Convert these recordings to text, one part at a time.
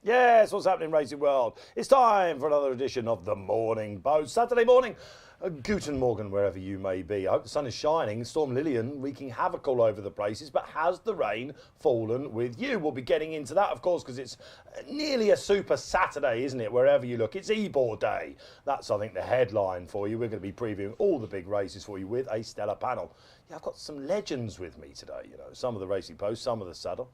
Yes, what's happening, Racing World? It's time for another edition of the Morning Post. Saturday morning, Guten Morgen, wherever you may be. I hope the sun is shining. Storm Lillian wreaking havoc all over the places, but has the rain fallen with you? We'll be getting into that, of course, because it's nearly a super Saturday, isn't it? Wherever you look, it's Ebor Day. That's, I think, the headline for you. We're going to be previewing all the big races for you with a stellar panel. Yeah, I've got some legends with me today, you know, some of the Racing Post, some of the Saddle.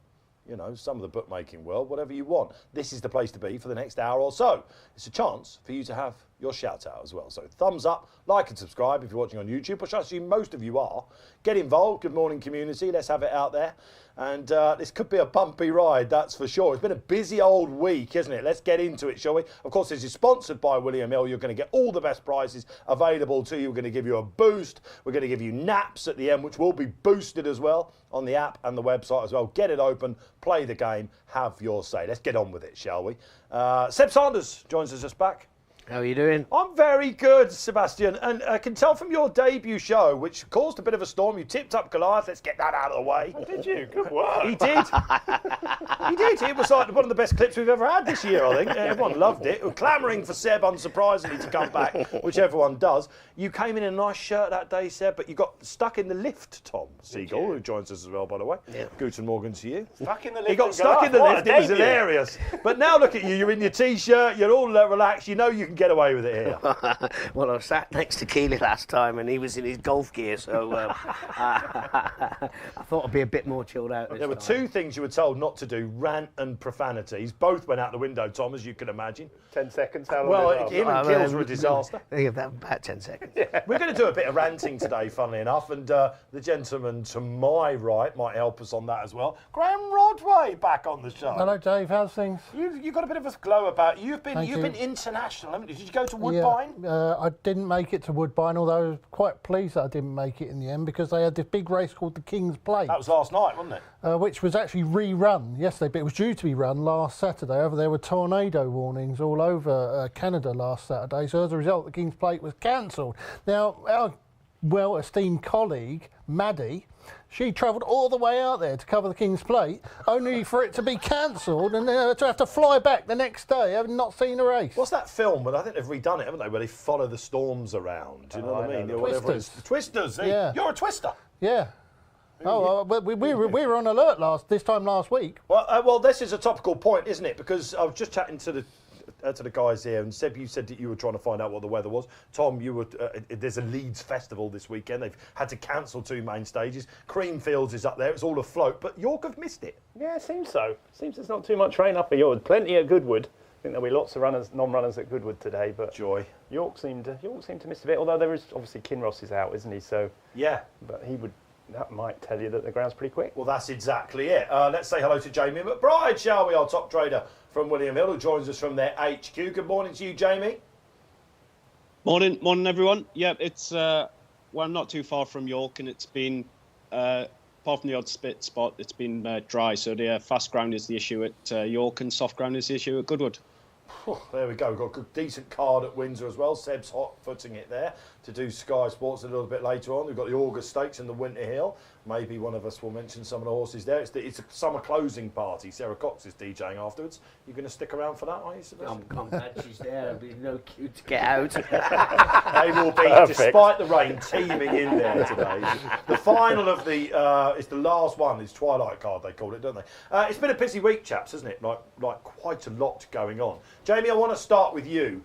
You know, some of the bookmaking world, whatever you want. This is the place to be for the next hour or so. It's a chance for you to have your shout out as well. So thumbs up, like and subscribe if you're watching on YouTube, which I assume most of you are. Get involved. Good morning, community. Let's have it out there. And this could be a bumpy ride, that's for sure. It's been a busy old week, isn't it? Let's get into it, shall we? Of course, this is sponsored by William Hill. You're going to get all the best prices available to you. We're going to give you a boost. We're going to give you naps at the end, which will be boosted as well on the app and the website as well. Get it open, play the game, have your say. Let's get on with it, shall we? Seb Saunders joins us just back. How are you doing? I'm very good, Sebastian, and I can tell from your debut show, which caused a bit of a storm, you tipped up Goliath. Let's get that out of the way. Oh, did you? Good work. He did. He did. It was like one of the best clips we've ever had this year, I think. Everyone loved it. We're clamouring for Seb, unsurprisingly, to come back, which everyone does. You came in a nice shirt that day, Seb, but you got stuck in the lift, Tom Segal, who joins us as well, by the way. Yeah. Guten Morgen to you. Stuck in the lift. He got stuck in the lift. It was hilarious. But now look at you. You're in your T-shirt. You're all relaxed. You know you can get away with it here. Well, I sat next to Keely last time and he was in his golf gear, so I thought I'd be a bit more chilled out this There were two things you were told not to do, rant and profanities. Both went out the window, Tom, as you can imagine. 10 seconds, how long Well, him and Kills were a disaster. Yeah, about 10 seconds. Yeah. We're going to do a bit of ranting today, funnily enough, and the gentleman to my right might help us on that as well. Graeme Rodway back on the show. Hello, Dave. How's things? You've got a bit of a glow about you. You've been international, haven't you? Did you go to Woodbine? Yeah, I didn't make it to Woodbine, although I was quite pleased that I didn't make it in the end because they had this big race called the King's Plate. That was last night, wasn't it? Which was actually rerun yesterday, but it was due to be run last Saturday. Over there were tornado warnings all over Canada last Saturday, so as a result, the King's Plate was cancelled. Now, our well-esteemed colleague, Maddie, she travelled all the way out there to cover the King's Plate, only for it to be cancelled and to have to fly back the next day, having not seen a race. What's that film? Well, I think they've redone it, haven't they, where they follow the storms around. Do you know what I mean? Twisters. Twisters, eh? Yeah. You're a twister. Yeah. Oh, we were on alert this time last week. Well, this is a topical point, isn't it? Because I was just chatting to the guys here, and Seb, you said that you were trying to find out what the weather was. Tom, you were. There's a Leeds festival this weekend. They've had to cancel two main stages. Creamfields is up there. It's all afloat, but York have missed it. Yeah, it seems so. Seems there's not too much rain up at York. Plenty at Goodwood. I think there'll be lots of non-runners at Goodwood today, but Joy. York seemed to miss a bit. Although there is obviously Kinross is out, isn't he? So yeah, but that might tell you that the ground's pretty quick. Well, that's exactly it. Let's say hello to Jamie McBride, shall we? Our top trader from William Hill, who joins us from their HQ. Good morning to you, Jamie. Morning, everyone. Yeah, it's I'm not too far from York, and it's been apart from the odd spit spot, it's been dry. So the fast ground is the issue at York, and soft ground is the issue at Goodwood. There we go. We've got a good, decent card at Windsor as well. Seb's hot footing it there to do Sky Sports a little bit later on. We've got the August Stakes and the Winter Hill. Maybe one of us will mention some of the horses there. It's a summer closing party. Sarah Cox is DJing afterwards. You're going to stick around for that, are you, Sebastian? I'm glad she's there. There'll be no queue to get out. They will be, despite the rain, teeming in there today. The final of the, it's the last one, it's Twilight card they call it, don't they? It's been a busy week, chaps, hasn't it? Like quite a lot going on. Jamie, I want to start with you.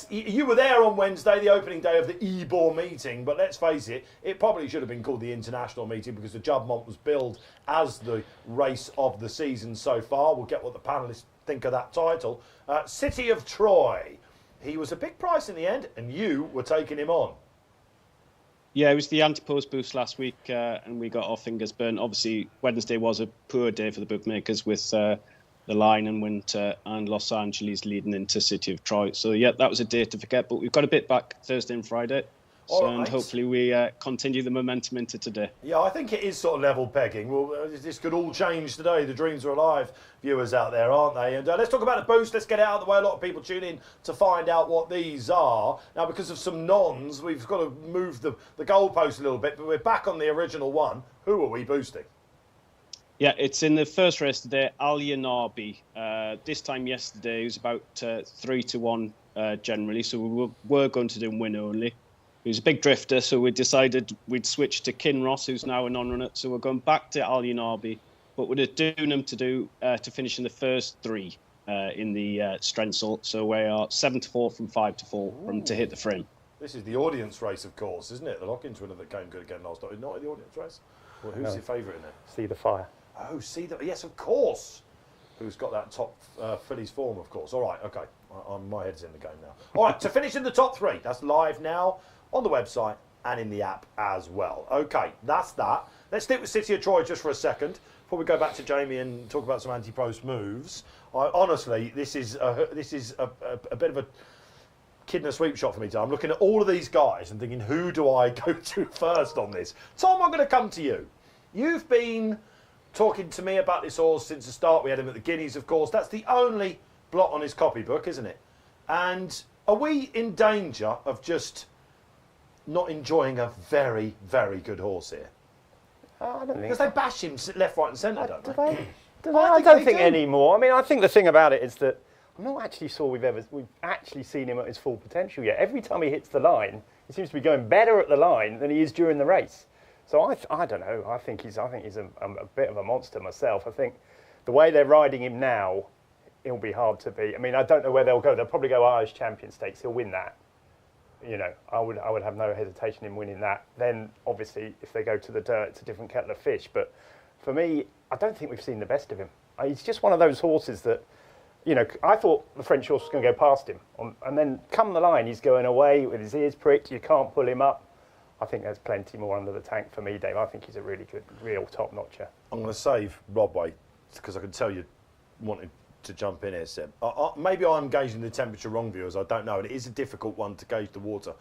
You were there on Wednesday, the opening day of the Ebor meeting, but let's face it, it probably should have been called the international meeting because the Juddmonte was billed as the race of the season so far. We'll get what the panellists think of that title. City of Troy. He was a big price in the end, and you were taking him on. Yeah, it was the anti-post boost last week, and we got our fingers burnt. Obviously, Wednesday was a poor day for the bookmakers with the Line and Winter and Los Angeles leading into City of Troy. So, yeah, that was a day to forget. But we've got a bit back Thursday and Friday. And hopefully we continue the momentum into today. Yeah, I think it is sort of level pegging. Well, this could all change today. The dreams are alive, viewers out there, aren't they? And let's talk about the boost. Let's get it out of the way. A lot of people tune in to find out what these are. Now, because of some nons, we've got to move the goalpost a little bit, but we're back on the original one. Who are we boosting? Yeah, it's in the first race today, Al-Yanabi. This time yesterday, it was about 3-1 generally, so we were going to do win only. He was a big drifter, so we decided we'd switch to Kinross, who's now a non-runner. So we're going back to Al-Yanabi, but we're doing him to finish in the first 3 in the Strensel. So we are 7-4 from 5-4 from to hit the frame. This is the audience race, of course, isn't it? The lock-into winner that came good again last night. Not in the audience race. Well, who's your favourite in it? See the Fire. Oh, yes, of course. Who's got that top fillies form, of course. All right, okay. My head's in the game now. All right, to finish in the top 3. That's live now on the website and in the app as well. Okay, that's that. Let's stick with City of Troy just for a second before we go back to Jamie and talk about some anti-post moves. Honestly, this is a bit of a kid in a sweep shot for me today. I'm looking at all of these guys and thinking, who do I go to first on this? Tom, I'm going to come to you. You've been talking to me about this horse since the start. We had him at the Guineas, of course. That's the only blot on his copybook, isn't it? And are we in danger of just not enjoying a very, very good horse here? I don't think. Because they bash him left, right, and centre, don't they? I don't think anymore. I mean, I think the thing about it is that I'm not actually sure we've actually seen him at his full potential yet. Every time he hits the line, he seems to be going better at the line than he is during the race. So I don't know. I think he's a bit of a monster myself. I think the way they're riding him now, it'll be hard to beat. I mean, I don't know where they'll go. They'll probably go Irish Champion Stakes. He'll win that. You know, I would have no hesitation in winning that. Then obviously, if they go to the dirt, it's a different kettle of fish. But for me, I don't think we've seen the best of him. He's just one of those horses that, you know, I thought the French horse was going to go past him, and then come the line, he's going away with his ears pricked. You can't pull him up. I think there's plenty more under the tank for me, Dave. I think he's a really good, real top-notcher. I'm going to save Rodway because I can tell you wanted to jump in here, Seb. Maybe I'm gauging the temperature wrong, viewers. I don't know. And it is a difficult one to gauge the water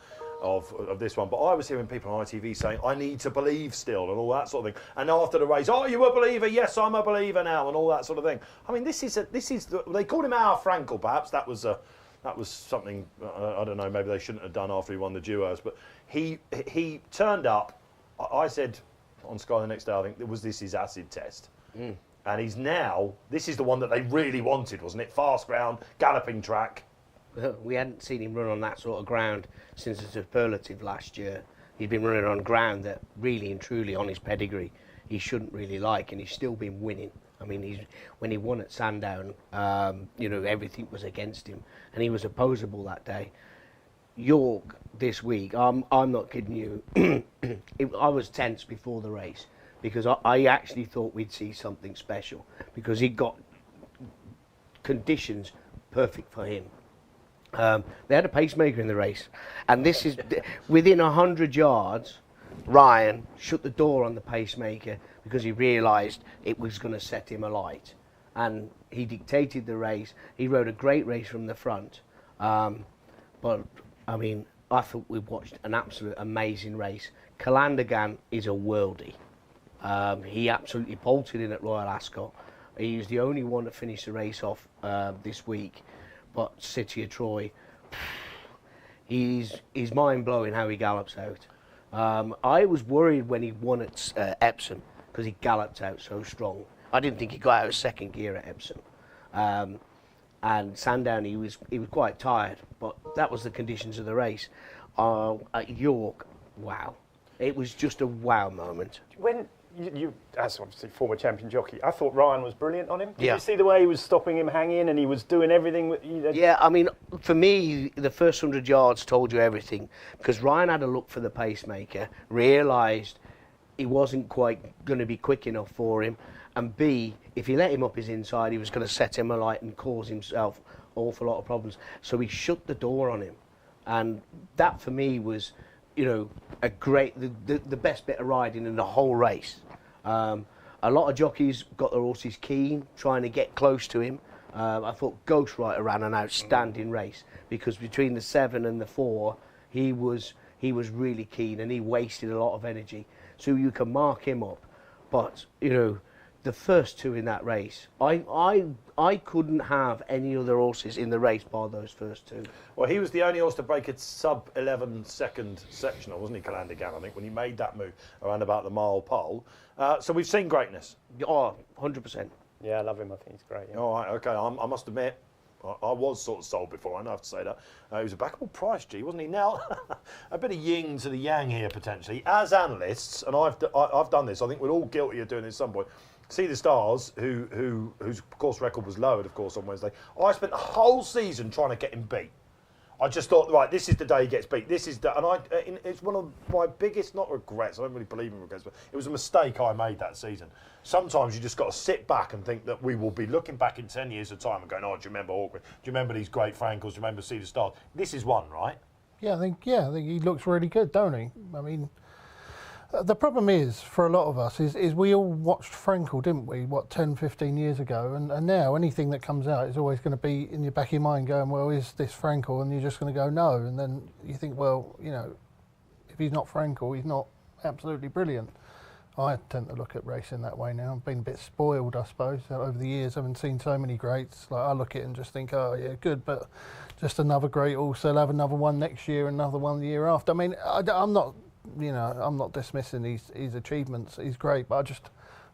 of this one. But I was hearing people on ITV saying, I need to believe still, and all that sort of thing. And after the race, oh, you a believer? Yes, I'm a believer now, and all that sort of thing. I mean, they called him our Frankel, perhaps. That was something, I don't know, maybe they shouldn't have done after he won the duos. But he turned up. I said on Sky the next day, I think, was this his acid test? Mm. And he's now, this is the one that they really wanted, wasn't it? Fast ground, galloping track. We hadn't seen him run on that sort of ground since the superlative last year. He'd been running on ground that really and truly on his pedigree he shouldn't really like, and he's still been winning. I mean, when he won at Sandown, you know, everything was against him, and he was opposable that day. York this week, I'm not kidding you, I was tense before the race because I actually thought we'd see something special because he got conditions perfect for him. They had a pacemaker in the race, and this is within 100 yards. Ryan shut the door on the pacemaker because he realised it was going to set him alight, and he dictated the race. He rode a great race from the front, but I mean, I thought we watched an absolute amazing race. Calandagan is a worldie. He absolutely bolted in at Royal Ascot. He was the only one to finish the race off this week. But City of Troy, he's mind-blowing how he gallops out. I was worried when he won at Epsom because he galloped out so strong. I didn't think he got out of second gear at Epsom. And Sandown, he was quite tired, but that was the conditions of the race. At York, wow. It was just a wow moment. When you as obviously former champion jockey, I thought Ryan was brilliant on him. Did Yeah. you see the way he was stopping him hanging and he was doing everything? Yeah, I mean, for me, the first 100 yards told you everything because Ryan had a look for the pacemaker, realised he wasn't quite going to be quick enough for him, and B, if he let him up his inside, he was going to set him alight and cause himself an awful lot of problems. So he shut the door on him, and that for me was, you know, a great, the best bit of riding in the whole race. A lot of jockeys got their horses keen, trying to get close to him. I thought Ghostwriter ran an outstanding race because between the 7 and the 4, he was really keen and he wasted a lot of energy. So you can mark him up, but you know, the first two in that race. I couldn't have any other horses in the race bar those first two. Well, he was the only horse to break its sub-11 second sectional, wasn't he, Calandigan, I think, when he made that move around about the mile pole. So we've seen greatness. Oh, 100%. Yeah, I love him. I think he's great. Yeah. All right, OK, I must admit, I was sort of sold before, I know I have to say that. He was a backable price, G, wasn't he? Now, a bit of yin to the yang here, potentially. As analysts, and I've done this, I think we're all guilty of doing it at some point, See the Stars, whose course record was lowered, of course, on Wednesday. I spent the whole season trying to get him beat. I just thought, right, this is the day he gets beat. This is the, and it's one of my biggest, not regrets. I don't really believe in regrets, but it was a mistake I made that season. Sometimes you just got to sit back and think that we will be looking back in 10 years of time and going, oh, do you remember Hawkwood? Do you remember these great Frankles? Do you remember See the Stars? This is one, right? Yeah, I think he looks really good, don't he? I mean, the problem is, for a lot of us, is we all watched Frankel, didn't we, 10, 15 years ago? And now anything that comes out is always going to be in your back of your mind going, well, is this Frankel? And you're just going to go, no. And then you think, well, you know, if he's not Frankel, he's not absolutely brilliant. I tend to look at racing that way now. I've been a bit spoiled, I suppose, over the years. I haven't seen so many greats. Like, I look at it and just think, oh, yeah, good, but just another great horse. They'll have another one next year, another one the year after. I mean, I'm not... You know, I'm not dismissing his achievements. He's great, but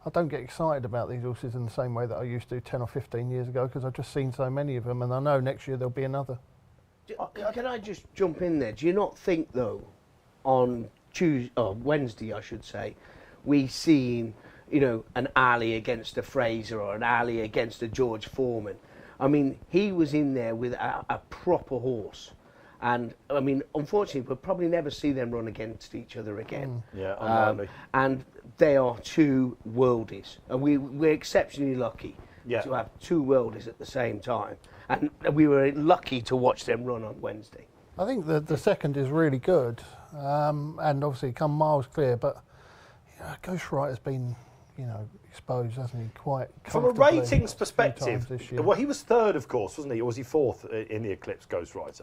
I don't get excited about these horses in the same way that I used to 10 or 15 years ago because I've just seen so many of them, and I know next year there'll be another. Can I just jump in there? Do you not think, though, on Wednesday, I should say, we seen, you know, an Ali against a Fraser or an Ali against a George Foreman? I mean, he was in there with a proper horse. And, I mean, unfortunately, we'll probably never see them run against each other again. Yeah, unlikely. And they are two worldies. And we're exceptionally lucky to have two worldies at the same time. And we were lucky to watch them run on Wednesday. I think the second is really good. And obviously come miles clear. But, you know, Ghostwriter has been, you know, exposed, hasn't he? Quite from a ratings perspective. Well, he was third, of course, wasn't he? Or was he fourth in the Eclipse Ghostwriter?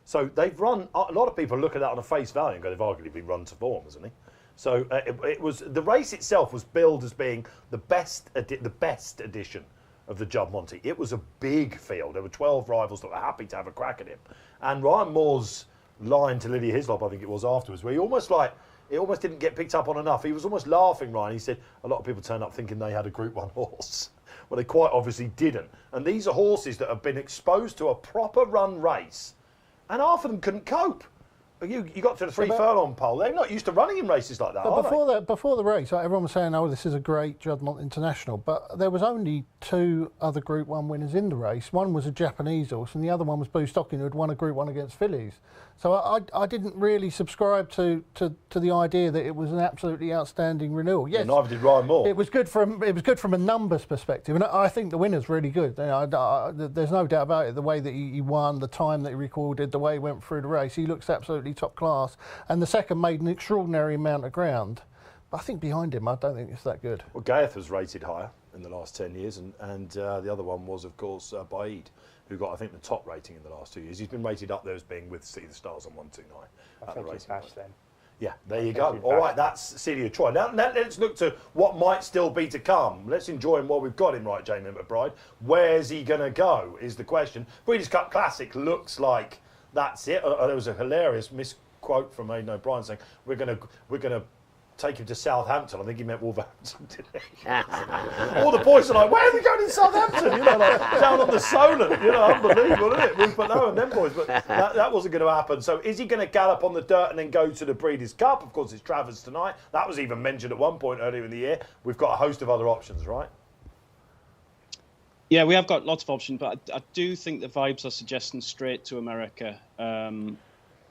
So they've run. A lot of people look at that on a face value and go, they've arguably been run to form, hasn't he? So it was the race itself was billed as being the best edition of the Judd Monty. It was a big field. There were 12 rivals that were happy to have a crack at him. And Ryan Moore's line to Lydia Hislop, I think it was afterwards, where he it almost didn't get picked up on enough. He was almost laughing, Ryan. He said a lot of people turned up thinking they had a Group 1 horse. Well, they quite obviously didn't. And these are horses that have been exposed to a proper run race. And half of them couldn't cope. You got to the 3 furlong pole. They're not used to running in races like that, but before the race, everyone was saying, oh, this is a great Juddmonte International. But there was only 2 other Group 1 winners in the race. One was a Japanese horse, and the other one was Boo Stocking, who had won a Group 1 against fillies. So I didn't really subscribe to the idea that it was an absolutely outstanding renewal. Yes, neither did Ryan Moore. It was good from a numbers perspective, and I think the winner's really good. You know, there's no doubt about it. The way that he won, the time that he recorded, the way he went through the race, he looks absolutely top class. And the second made an extraordinary amount of ground. But I think behind him, I don't think it's that good. Well, Gaeth was rated higher in the last 10 years, and the other one was, of course, Baid, who got, I think, the top rating in the last 2 years. He's been rated up there as being with See the Stars on 129. I think he's Ash then. Yeah, there you go. All right, that's Celia Troy. Now let's look to what might still be to come. Let's enjoy him while we've got him, right, Jamie McBride. Where's he going to go is the question. Breeders' Cup Classic looks like that's it. There was a hilarious misquote from Aidan O'Brien saying, we're going to take him to Southampton. I think he meant Wolverhampton, didn't he? All the boys are like, where are we going in Southampton? You know, like down on the Solent. You know, unbelievable, isn't it? Rupert Lowe and them boys. But that wasn't going to happen. So is he going to gallop on the dirt and then go to the Breeders' Cup? Of course, it's Travers tonight. That was even mentioned at one point earlier in the year. We've got a host of other options, right? Yeah, we have got lots of options, but I do think the vibes are suggesting straight to America.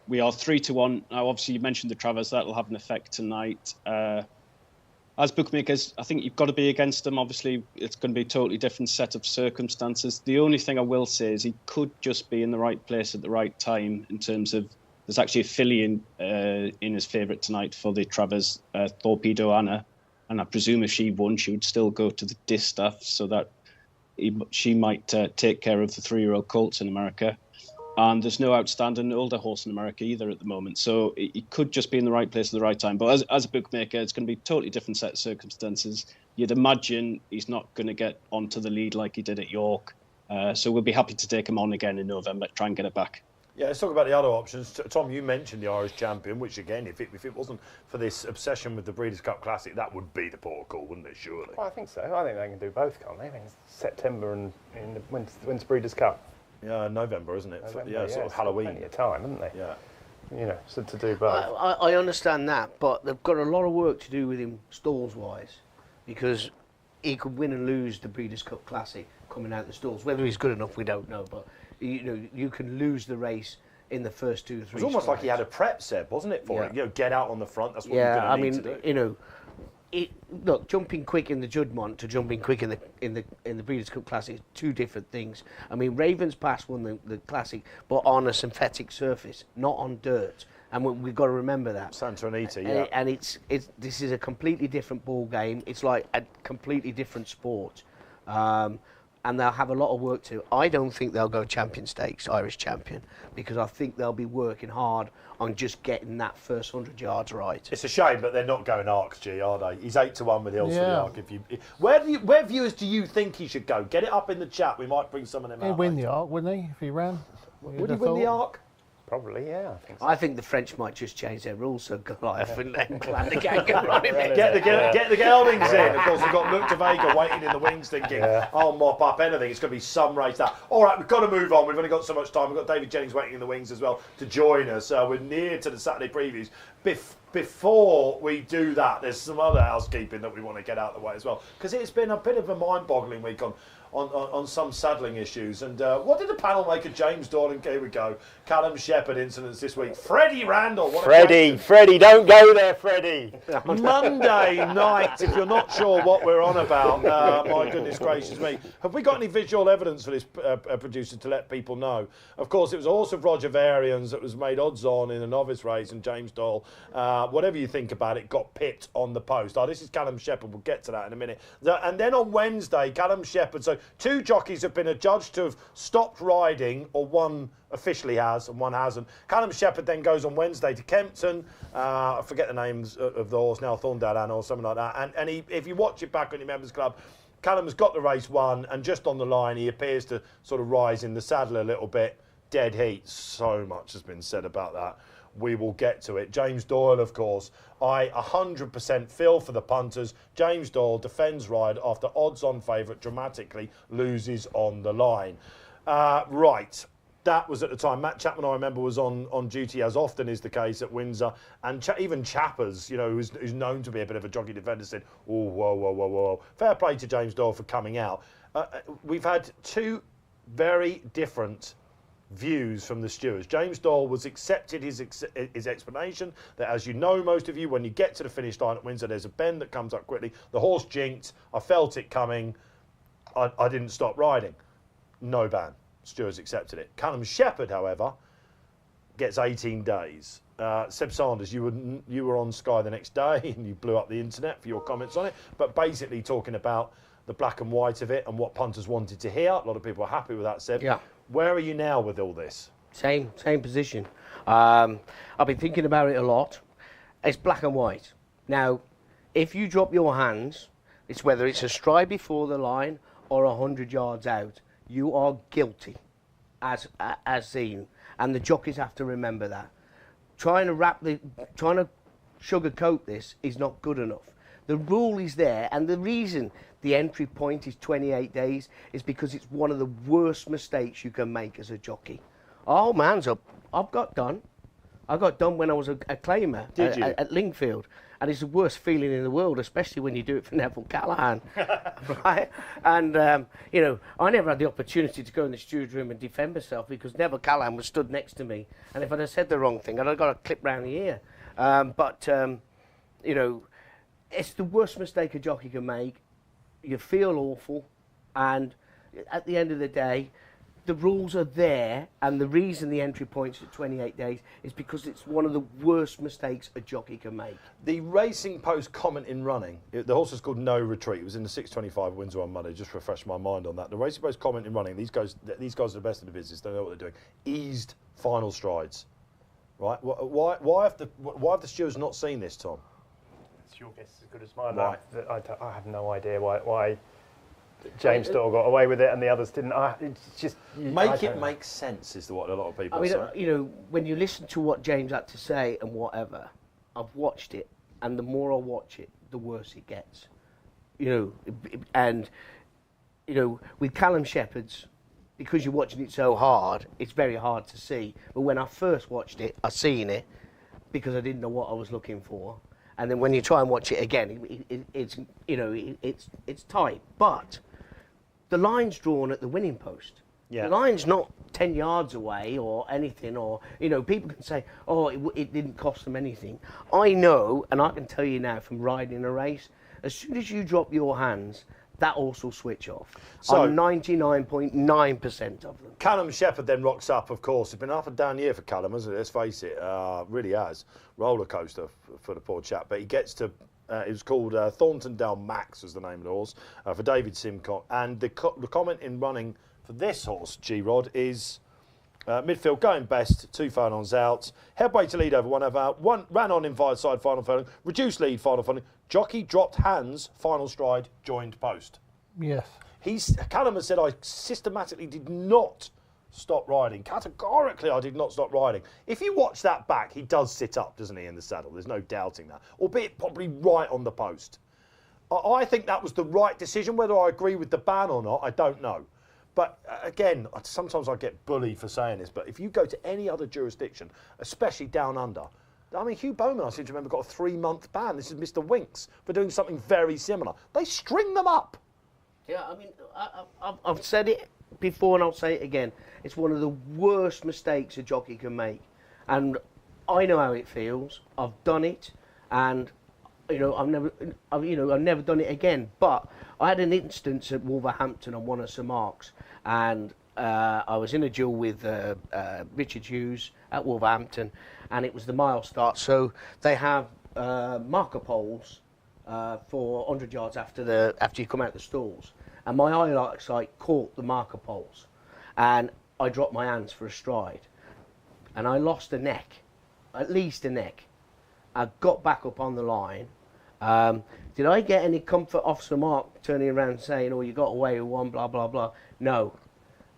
We are 3-1. Now, obviously, you mentioned the Travers. That'll have an effect tonight. As bookmakers, I think you've got to be against them. Obviously, it's going to be a totally different set of circumstances. The only thing I will say is he could just be in the right place at the right time in terms of there's actually a filly in his favourite tonight for the Travers, Torpedo Anna. And I presume if she won, she would still go to the distaff so that she might take care of the 3-year-old colts in America. And there's no outstanding older horse in America either at the moment. So it could just be in the right place at the right time. But as a bookmaker, it's going to be a totally different set of circumstances. You'd imagine he's not going to get onto the lead like he did at York. So we'll be happy to take him on again in November, try and get it back. Yeah, let's talk about the other options. Tom, you mentioned the Irish Champion, which again, if it wasn't for this obsession with the Breeders' Cup Classic, that would be the port of call, wouldn't it, surely? Well, I think so. I think they can do both, can't they? I mean, it's September and when's Breeders' Cup? Yeah, November, isn't it? November, Sort of Halloween. Plenty of time, haven't they? Yeah. You know, so to do both. I understand that, but they've got a lot of work to do with him stalls-wise, because he could win and lose the Breeders' Cup Classic coming out the stalls. Whether he's good enough, we don't know, but you can lose the race in the first 2 or 3 It was almost like he had a prep, Seb, wasn't it, for it? Get out on the front, that's what you're going to need to do. Look, jumping quick in the Juddmonte to jumping quick in the Breeders' Cup Classic is 2 different things. I mean, Ravens Pass won the Classic, but on a synthetic surface, not on dirt. And we've got to remember that. Santa Anita, yeah. And this is a completely different ball game. It's like a completely different sport. And they'll have a lot of work to do. I don't think they'll go Champion Stakes, Irish Champion, because I think they'll be working hard on just getting that first 100 yards right. It's a shame, but they're not going Arcs, G, are they? He's 8-1 with Hills for the Yeah. Arc. Where viewers do you think he should go? Get it up in the chat. We might bring some of them out. He'd win later. the Arc, wouldn't he, if he ran? Would he win the Arc? Probably, yeah. I think so. I think the French might just change their rules so Goliath and Clan can run him in. Get the geldings in. Of course, we've got Luke de Vega waiting in the wings thinking, I'll mop up anything. It's going to be some race that. All right, we've got to move on. We've only got so much time. We've got David Jennings waiting in the wings as well to join us. We're near to the Saturday previews. Before we do that, there's some other housekeeping that we want to get out of the way as well, because it's been a bit of a mind-boggling week on some saddling issues. And what did the panel make of James Doyle and here we go, Callum Shepherd incidents this week? Freddie Randall. Freddie, don't go there, Freddie. Monday night, if you're not sure what we're on about, my goodness gracious me. Have we got any visual evidence for this producer to let people know? Of course, it was a horse of Roger Varian's that was made odds on in a novice race, and James Doyle, whatever you think about it, got pipped on the post. This is Callum Shepherd. We'll get to that in a minute. And then on Wednesday, Callum Shepherd. So 2 jockeys have been adjudged to have stopped riding, or one officially has and one hasn't. Callum Shepherd then goes on Wednesday to Kempton. I forget the names of the horse now, Thorndale or something like that. And if you watch it back on your members club, Callum's got the race won, and just on the line, he appears to sort of rise in the saddle a little bit. Dead heat. So much has been said about that. We will get to it. James Doyle, of course. I 100% feel for the punters. James Doyle defends ride after odds-on favourite dramatically loses on the line. Right. That was at the time. Matt Chapman, I remember, was on duty, as often is the case at Windsor. And even Chappers, who's known to be a bit of a jockey defender, said, oh, whoa. Fair play to James Doyle for coming out. We've had 2 very different views from the stewards. James Doyle was accepted his explanation that, as you know, most of you, when you get to the finish line at Windsor, there's a bend that comes up quickly. The horse jinked. I felt it coming. I didn't stop riding. No ban. Stewards accepted it. Callum Shepherd, however, gets 18 days. Seb Saunders, you were on Sky the next day and you blew up the internet for your comments on it, but basically talking about the black and white of it and what punters wanted to hear. A lot of people are happy with that, Seb. Yeah. Where are you now with all this? Same position. I've been thinking about it a lot. It's black and white. Now, if you drop your hands, it's whether it's a stride before the line or 100 yards out, you are guilty, as seen, and the jockeys have to remember that. Trying to sugarcoat this is not good enough. The rule is there, and the reason the entry point is 28 days is because it's one of the worst mistakes you can make as a jockey. Oh, man's up. I got done when I was a claimer at Lingfield. And it's the worst feeling in the world, especially when you do it for Neville Callahan, right? And, I never had the opportunity to go in the steward's room and defend myself because Neville Callahan was stood next to me. And if I'd have said the wrong thing, I'd have got a clip round the ear. It's the worst mistake a jockey can make. You feel awful. And at the end of the day, the rules are there, and the reason the entry point's at 28 days is because it's one of the worst mistakes a jockey can make. The Racing Post comment in running, the horse is called No Retreat. It was in the 6:25 at Windsor on Monday. Just refresh my mind on that. The Racing Post comment in running, these guys are the best in the business. They know what they're doing. Eased final strides. Right? Why have the stewards not seen this, Tom? It's your guess as good as mine. Right. I have no idea why James Doyle got away with it and the others didn't. It's just Make it make sense is what a lot of people say. You know, when you listen to what James had to say and whatever, I've watched it, and the more I watch it, the worse it gets. You know, and you know, with Callum Shepherd's, because you're watching it so hard, it's very hard to see. But when I first watched it, I seen it because I didn't know what I was looking for. And then when you try and watch it again, it's you know, it's tight, but the line's drawn at the winning post. Yeah. The line's not 10 yards away or anything, or, you know, people can say, oh, it didn't cost them anything. I know, and I can tell you now from riding a race, as soon as you drop your hands, that horse will switch off. So, on 99.9% of them. Callum Shepherd then rocks up, of course. It's been an up and down year for Callum, hasn't it? Let's face it, really has. Roller coaster for the poor chap. But he gets to, it was called Thorntondale Max was the name of the horse, for David Simcock. And the comment in running for this horse, G-Rod, is midfield going best, 2 furlongs out. Headway to lead over 1 over out. Ran on in side final furlong. Reduced lead final furlong. Jockey dropped hands, final stride, joined post. Yes. Callum has said, I systematically did not stop riding. Categorically, I did not stop riding. If you watch that back, he does sit up, doesn't he, in the saddle? There's no doubting that. Albeit probably right on the post. I think that was the right decision. Whether I agree with the ban or not, I don't know. But again, sometimes I get bullied for saying this, but if you go to any other jurisdiction, especially down under, I mean, Hugh Bowman, I seem to remember, got a 3-month ban. This is Mr. Winks for doing something very similar. They string them up. Yeah, I mean, I've said it before and I'll say it again. It's one of the worst mistakes a jockey can make. And I know how it feels. I've done it, and you know, I've never done it again. But I had an instance at Wolverhampton on one of Sir Mark's, and I was in a duel with Richard Hughes at Wolverhampton, and it was the mile start. So they have marker poles for 100 yards after you come out the stalls, and my eyesight caught the marker poles, and I dropped my hands for a stride, and I lost a neck, at least a neck. I got back up on the line. Did I get any comfort off Sir Mark turning around and saying, oh, you got away with one, blah, blah, blah? No.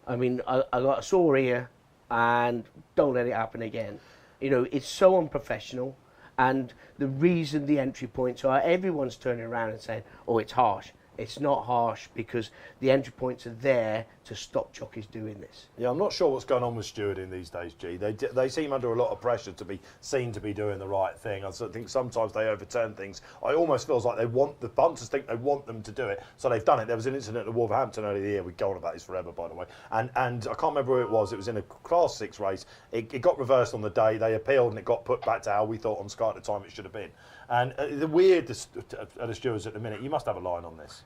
I mean, I got a sore ear, and don't let it happen again. You know, it's so unprofessional, and the reason the entry points are, everyone's turning around and saying, oh, it's harsh. It's not harsh because the entry points are there to stop jockeys doing this. Yeah, I'm not sure what's going on with stewarding these days, G. They seem under a lot of pressure to be seen to be doing the right thing. I think sometimes they overturn things. I almost feels like the punters think they want them to do it, so they've done it. There was an incident at Wolverhampton earlier in the year. We go on about this forever, by the way. And I can't remember who it was. It was in a Class 6 race. It got reversed on the day. They appealed and it got put back to how we thought on Sky at the time it should have been. And the weird are the stewards at the minute. You must have a line on this.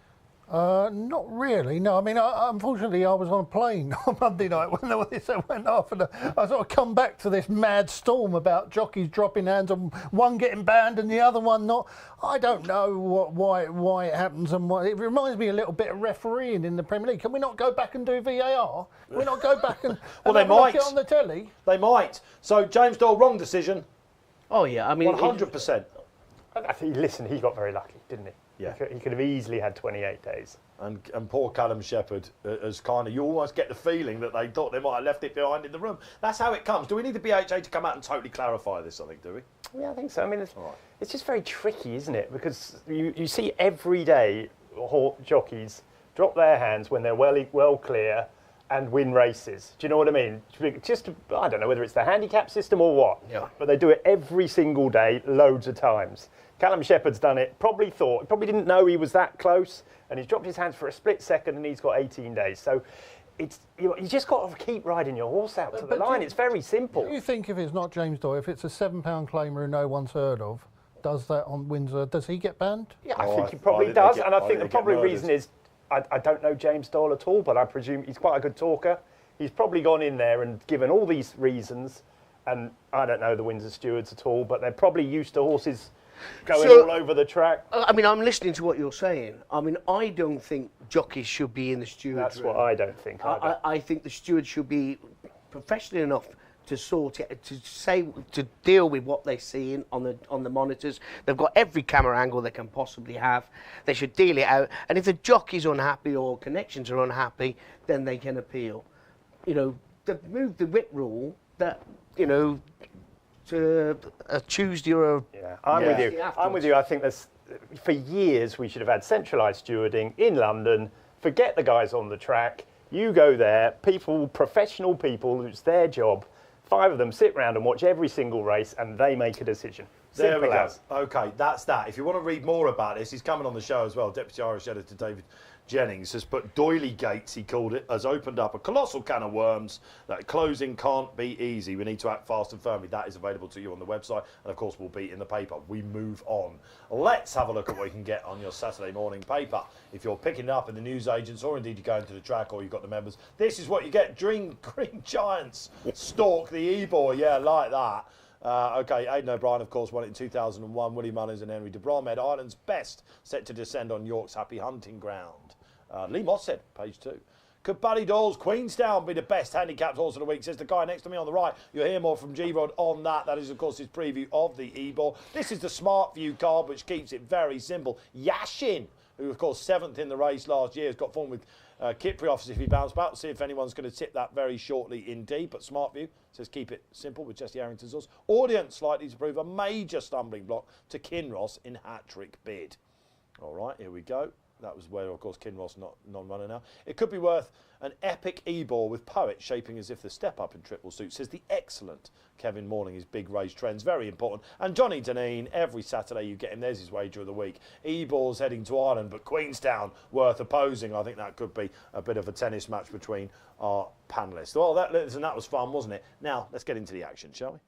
Not really, no. I mean, unfortunately, I was on a plane on Monday night when this went off, and I sort of come back to this mad storm about jockeys dropping hands and one getting banned and the other one not. I don't know why it happens, and why. It reminds me a little bit of refereeing in the Premier League. Can we not go back and do VAR? Can we not go back and, well, they might get on the telly? They might. So James Doyle, wrong decision. Oh yeah, I mean 100%. I think, listen, he got very lucky, didn't he? Yeah. He could have easily had 28 days. And poor Callum Shepherd has kind of, you almost get the feeling that they thought they might have left it behind in the room. That's how it comes. Do we need the BHA to come out and totally clarify this, I think, do we? Yeah, I think so. I mean, it's just very tricky, isn't it? Because you see every day jockeys drop their hands when they're well clear and win races. Do you know what I mean? Just, I don't know whether it's the handicap system or what, yeah. But they do it every single day, loads of times. Callum Shepherd's done it, probably didn't know he was that close, and he's dropped his hands for a split second and he's got 18 days. So it's you just got to keep riding your horse out to the line. It's very simple. Do you think if it's not James Doyle, if it's a £7 claimer who no one's heard of, does that on Windsor, does he get banned? Yeah, I think he probably does, and I think the probably reason is, I don't know James Doyle at all, but I presume he's quite a good talker. He's probably gone in there and given all these reasons, and I don't know the Windsor stewards at all, but they're probably used to horses going all over the track. I mean, I'm listening to what you're saying. I mean, I don't think jockeys should be in the stewards' That's room. what I don't think either. I think the stewards should be professional enough to sort it, to deal with what they're seeing on the monitors. They've got every camera angle they can possibly have. They should deal it out. And if the jockey's unhappy or connections are unhappy, then they can appeal. You know, they've moved the whip rule that, you know, to a Tuesday or a... Yeah, I'm with you. I'm with you. I think there's, for years we should have had centralised stewarding in London. Forget the guys on the track. You go there, people, professional people, it's their job. 5 of them sit round and watch every single race, and they make a decision. There we Simple go. as. Okay, that's that. If you want to read more about this, he's coming on the show as well. Deputy Irish Editor David Jennings has put Doily Gates, he called it, has opened up a colossal can of worms. That closing can't be easy. We need to act fast and firmly. That is available to you on the website, and of course will be in the paper. We move on. Let's have a look at what you can get on your Saturday morning paper. If you're picking it up in the newsagents, or indeed you're going to the track, or you've got the members, this is what you get. Green Giants stalk the Ebor, yeah, like that. Okay, Aidan O'Brien, of course, won it in 2001. Willie Mullins and Henry de Bromhead, Ireland's best, set to descend on York's happy hunting ground. Lee Moss said, page 2. Could Buddy Doyle's Queenstown be the best handicapped horse of the week? Says the guy next to me on the right. You'll hear more from G-Rod on that. That is, of course, his preview of the Ebor. This is the Smart View card, which keeps it very simple. Yashin, who, of course, 7th in the race last year, has got form with Kiprioff if he bounced back. We'll see if anyone's going to tip that very shortly indeed. But Smart View says keep it simple with Jesse Harrington's horse. Audience likely to prove a major stumbling block to Kinross in hat-trick bid. All right, here we go. That was where, of course, Kinross not non-runner now. It could be worth an epic Ebor with Poet shaping as if the step-up in triple suit, says the excellent Kevin Morning. His big race trends, very important. And Johnny Deneen, every Saturday you get him. There's his wager of the week. Ebor's heading to Ireland, but Queenstown worth opposing. I think that could be a bit of a tennis match between our panellists. Well, that was fun, wasn't it? Now, let's get into the action, shall we?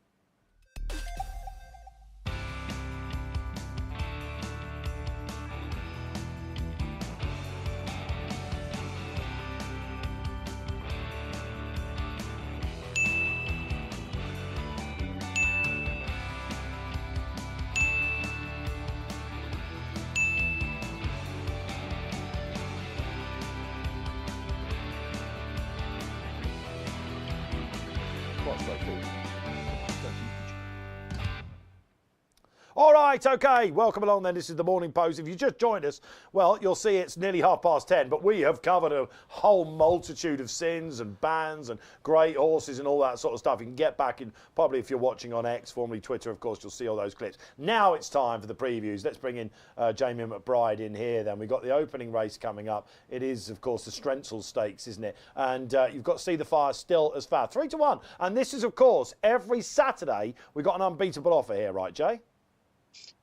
All right, OK, welcome along then. This is the Morning Post. If you just joined us, well, you'll see it's nearly 10:30, but we have covered a whole multitude of sins and bans and great horses and all that sort of stuff. You can get back in, probably if you're watching on X, formerly Twitter, of course, you'll see all those clips. Now it's time for the previews. Let's bring in Jamie McBride in here then. We've got the opening race coming up. It is, of course, the Strensel Stakes, isn't it? And you've got See the Fire still as far. 3-1. And this is, of course, every Saturday, we've got an unbeatable offer here, right, Jay?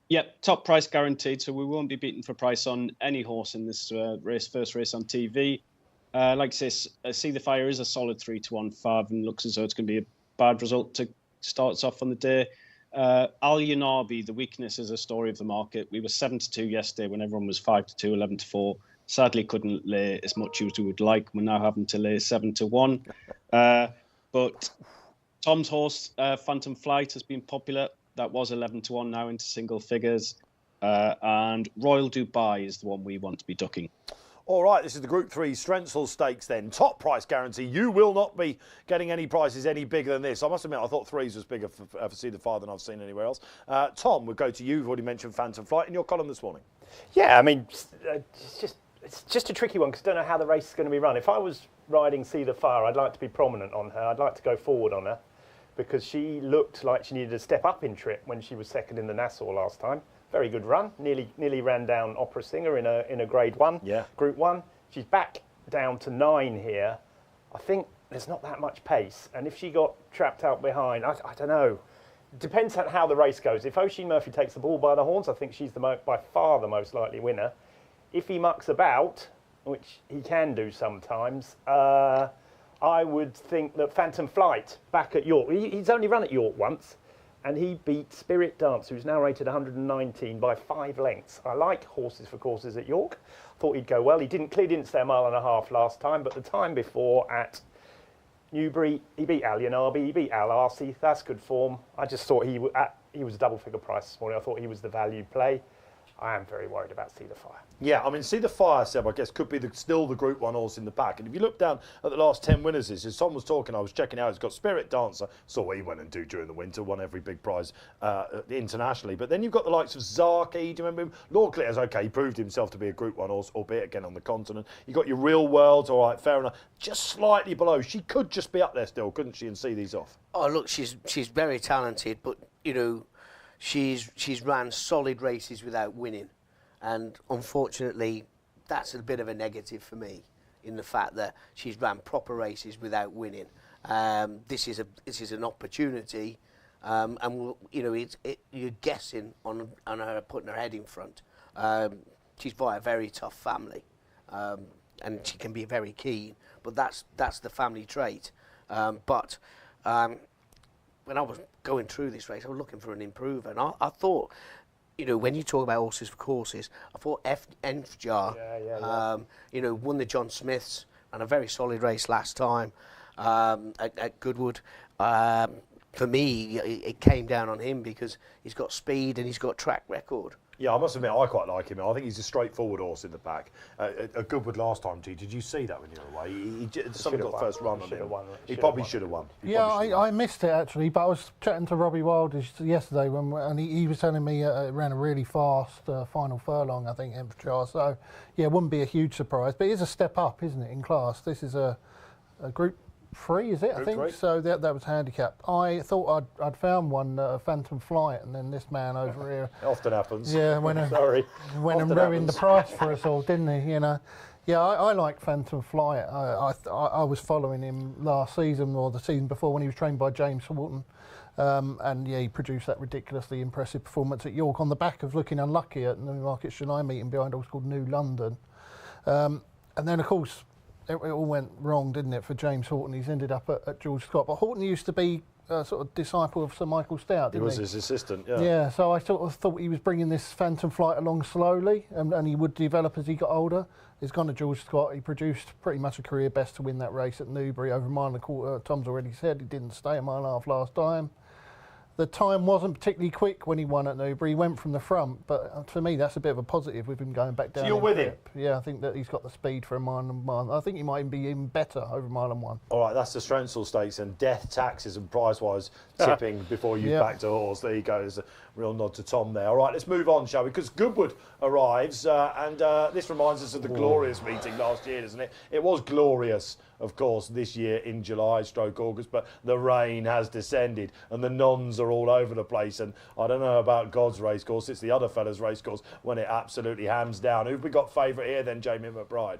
Yep, top price guaranteed, so we won't be beaten for price on any horse in this first race on TV. Like I say, See the Fire is a solid 3-1 fav and looks as though it's going to be a bad result to start us off on the day. Al Yanabi, the weakness is a story of the market. We were 7-2 yesterday when everyone was 5-2, 11-4. Sadly, couldn't lay as much as we would like. We're now having to lay 7-1. But Tom's horse, Phantom Flight, has been popular. That was 11-1, now into single figures. And Royal Dubai is the one we want to be ducking. All right, this is the Group 3 Strensel Stakes then. Top price guarantee. You will not be getting any prices any bigger than this. I must admit, I thought 3s was bigger for See the Fire than I've seen anywhere else. Tom, we'll go to you. You've already mentioned Phantom Flight in your column this morning. Yeah, I mean, it's just a tricky one because I don't know how the race is going to be run. If I was riding See the Fire, I'd like to be prominent on her. I'd like to go forward on her, because she looked like she needed a step up in trip when she was second in the Nassau last time. Very good run. Nearly ran down Opera Singer in a Grade 1, Group 1. She's back down to 9 here. I think there's not that much pace. And if she got trapped out behind, I don't know. It depends on how the race goes. If Oisin Murphy takes the ball by the horns, I think she's by far the most likely winner. If he mucks about, which he can do sometimes, I would think that Phantom Flight back at York, he's only run at York once, and he beat Spirit Dancer, who's now rated 119 by 5 lengths. I like horses for courses at York. Thought he'd go well. He didn't stay 1.5 miles last time, but the time before at Newbury, he beat Al Yanabi, he beat Al Arsi. That's good form. I just thought he was a double-figure price this morning. I thought he was the value play. I am very worried about Sea the Fire. Yeah, I mean, Sea the Fire, Seb, I guess, could be still the Group 1 horse in the pack. And if you look down at the last 10 winners, as Tom was talking, I was checking out, he's got Spirit Dancer, saw what he went and do during the winter, won every big prize internationally. But then you've got the likes of Zaki, do you remember him? Lord Clear's, OK, he proved himself to be a Group 1 horse, albeit again on the continent. You've got your Real World, all right, fair enough. Just slightly below. She could just be up there still, couldn't she, and see these off? Oh, look, she's very talented, but, you know, she's ran solid races without winning. And unfortunately, that's a bit of a negative for me, in the fact that she's ran proper races without winning. This is an opportunity, and you know, you're guessing on her putting her head in front. She's by a very tough family, and she can be very keen. But that's the family trait. But when I was going through this race, I was looking for an improver, and I thought, you know, when you talk about horses for courses, I thought Enfjar, you know, won the John Smiths and a very solid race last time at Goodwood. For me, it came down on him because he's got speed and he's got track record. Yeah, I must admit, I quite like him. I think he's a straightforward horse in the pack. A Goodwood last time, G. Did you see that when you were away? Someone got the first run on him. He probably should have won. I missed it actually, but I was chatting to Robbie Wilders yesterday and he was telling me it ran a really fast final furlong, I think, Enfjar. So, yeah, it wouldn't be a huge surprise. But it is a step up, isn't it, in class? This is a Group 3, is it? I think. 3. So that was handicapped. I thought I'd found one, Phantom Flight, and then this man over here. It often happens. Yeah, went and ruined the price for us all, didn't he? You know. Yeah, I like Phantom Flight. I was following him last season or the season before when he was trained by James Horton. And yeah, he produced that ridiculously impressive performance at York on the back of looking unlucky at the Newmarket Chennai meeting behind a horse called New London. And then, of course, it all went wrong, didn't it, for James Horton? He's ended up at George Scott. But Horton used to be a sort of disciple of Sir Michael Stout, didn't he? He was his assistant, yeah. Yeah, so I sort of thought he was bringing this Phantom Flight along slowly, and he would develop as he got older. He's gone to George Scott. He produced pretty much a career best to win that race at Newbury over a mile and a quarter. Tom's already said he didn't stay a mile and a half last time. The time wasn't particularly quick when he won at Newbury. He went from the front, but for me, that's a bit of a positive with him going back down. So you're with him? Yeah, I think that he's got the speed for a mile and one. I think he might be even better over a mile and one. All right, that's the Strensall Stakes and death, taxes and price-wise tipping before you back to horse. There you go. There's a real nod to Tom there. All right, let's move on, shall we? Because Goodwood arrives, and this reminds us of the glorious meeting last year, doesn't it? It was glorious, of course, this year in July/August, but the rain has descended and the nons are all over the place. And I don't know about God's racecourse, it's the other fella's racecourse when it absolutely hams down. Who've we got favourite here then, Jamie McBride?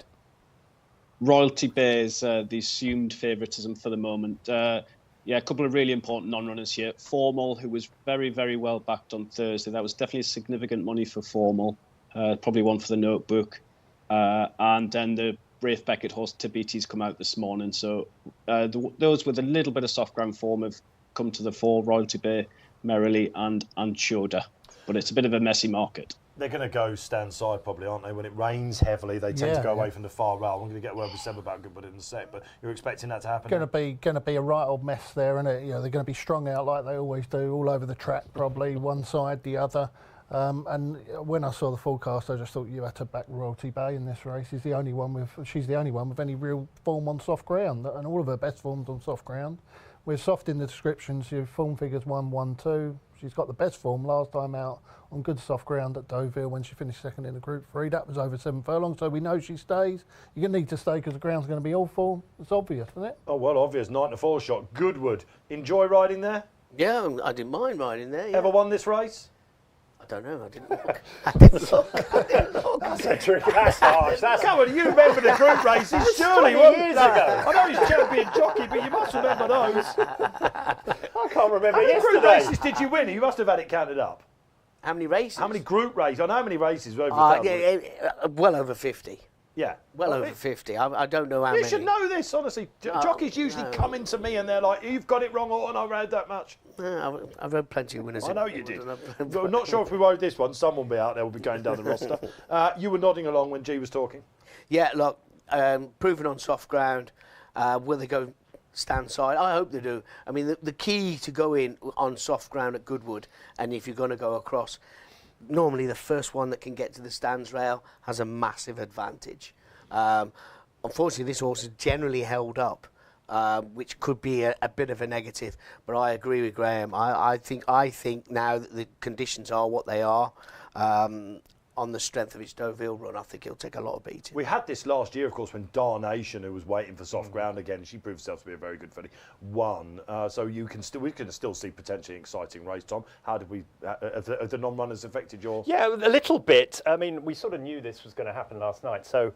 Royalty Bears, the assumed favouritism for the moment. Yeah, a couple of really important non-runners here. Formal, who was very, very well backed on Thursday. That was definitely significant money for Formal. Probably one for the notebook. And then the Rafe Beckett horse Tabiti's come out this morning. So those with a little bit of soft ground form have come to the fore. Royalty Bay, Merrily and Shoda. But it's a bit of a messy market. They're going to go stand side probably, aren't they? When it rains heavily, they tend to go away from the far rail. I'm going to get a word with Seb about Goodwood in a sec, but you're expecting that to happen? Going to be a right old mess there, isn't it? You know, they're going to be strung out like they always do, all over the track probably, one side, the other. And when I saw the forecast, I just thought you had to back Royalty Bay in this race. She's the only one with any real form on soft ground, and all of her best forms on soft ground. We're soft in the descriptions. Your form figures 1, 1, 2. She's got the best form last time out on good soft ground at Deauville when she finished second in the Group 3. That was over 7 furlongs, so we know she stays. You're going to need to stay because the ground's going to be awful. It's obvious, isn't it? Oh, well, obvious. 9 to 4 shot. Goodwood. Enjoy riding there? Yeah, I didn't mind riding there. Yeah. Ever won this race? I don't know. I didn't look. I didn't look. That's a trick. That's harsh. Come on, you remember the group races, surely? 20 years ago. I know he's champion jockey, but you must remember those. I can't remember How many group yesterday. races did you win? You must have had it counted up. How many races? How many group races? I know how many races were over well over 50. Yeah. Well over 50. I don't know how many. You should know this, honestly. Jockeys usually come into me and they're like, you've got it wrong, Orton, I read that much. I've read plenty of winners. I know you did. I'm not sure if we rode this one. Someone will be out there, will be going down the roster. You were nodding along when G was talking. Yeah, look, proving on soft ground. Will they go stand side. I hope they do. I mean, the key to going on soft ground at Goodwood, and if you're going to go across, normally the first one that can get to the stands rail has a massive advantage. Unfortunately, this horse is generally held up, which could be a bit of a negative. But I agree with Graeme. I think now that the conditions are what they are, on the strength of its Deauville run, I think he'll take a lot of beating. We had this last year, of course, when Darnation, who was waiting for soft ground again, she proved herself to be a very good filly, won. So we can still see potentially exciting race. Tom, how did have the non-runners affected your? Yeah, a little bit. I mean, we sort of knew this was going to happen last night. So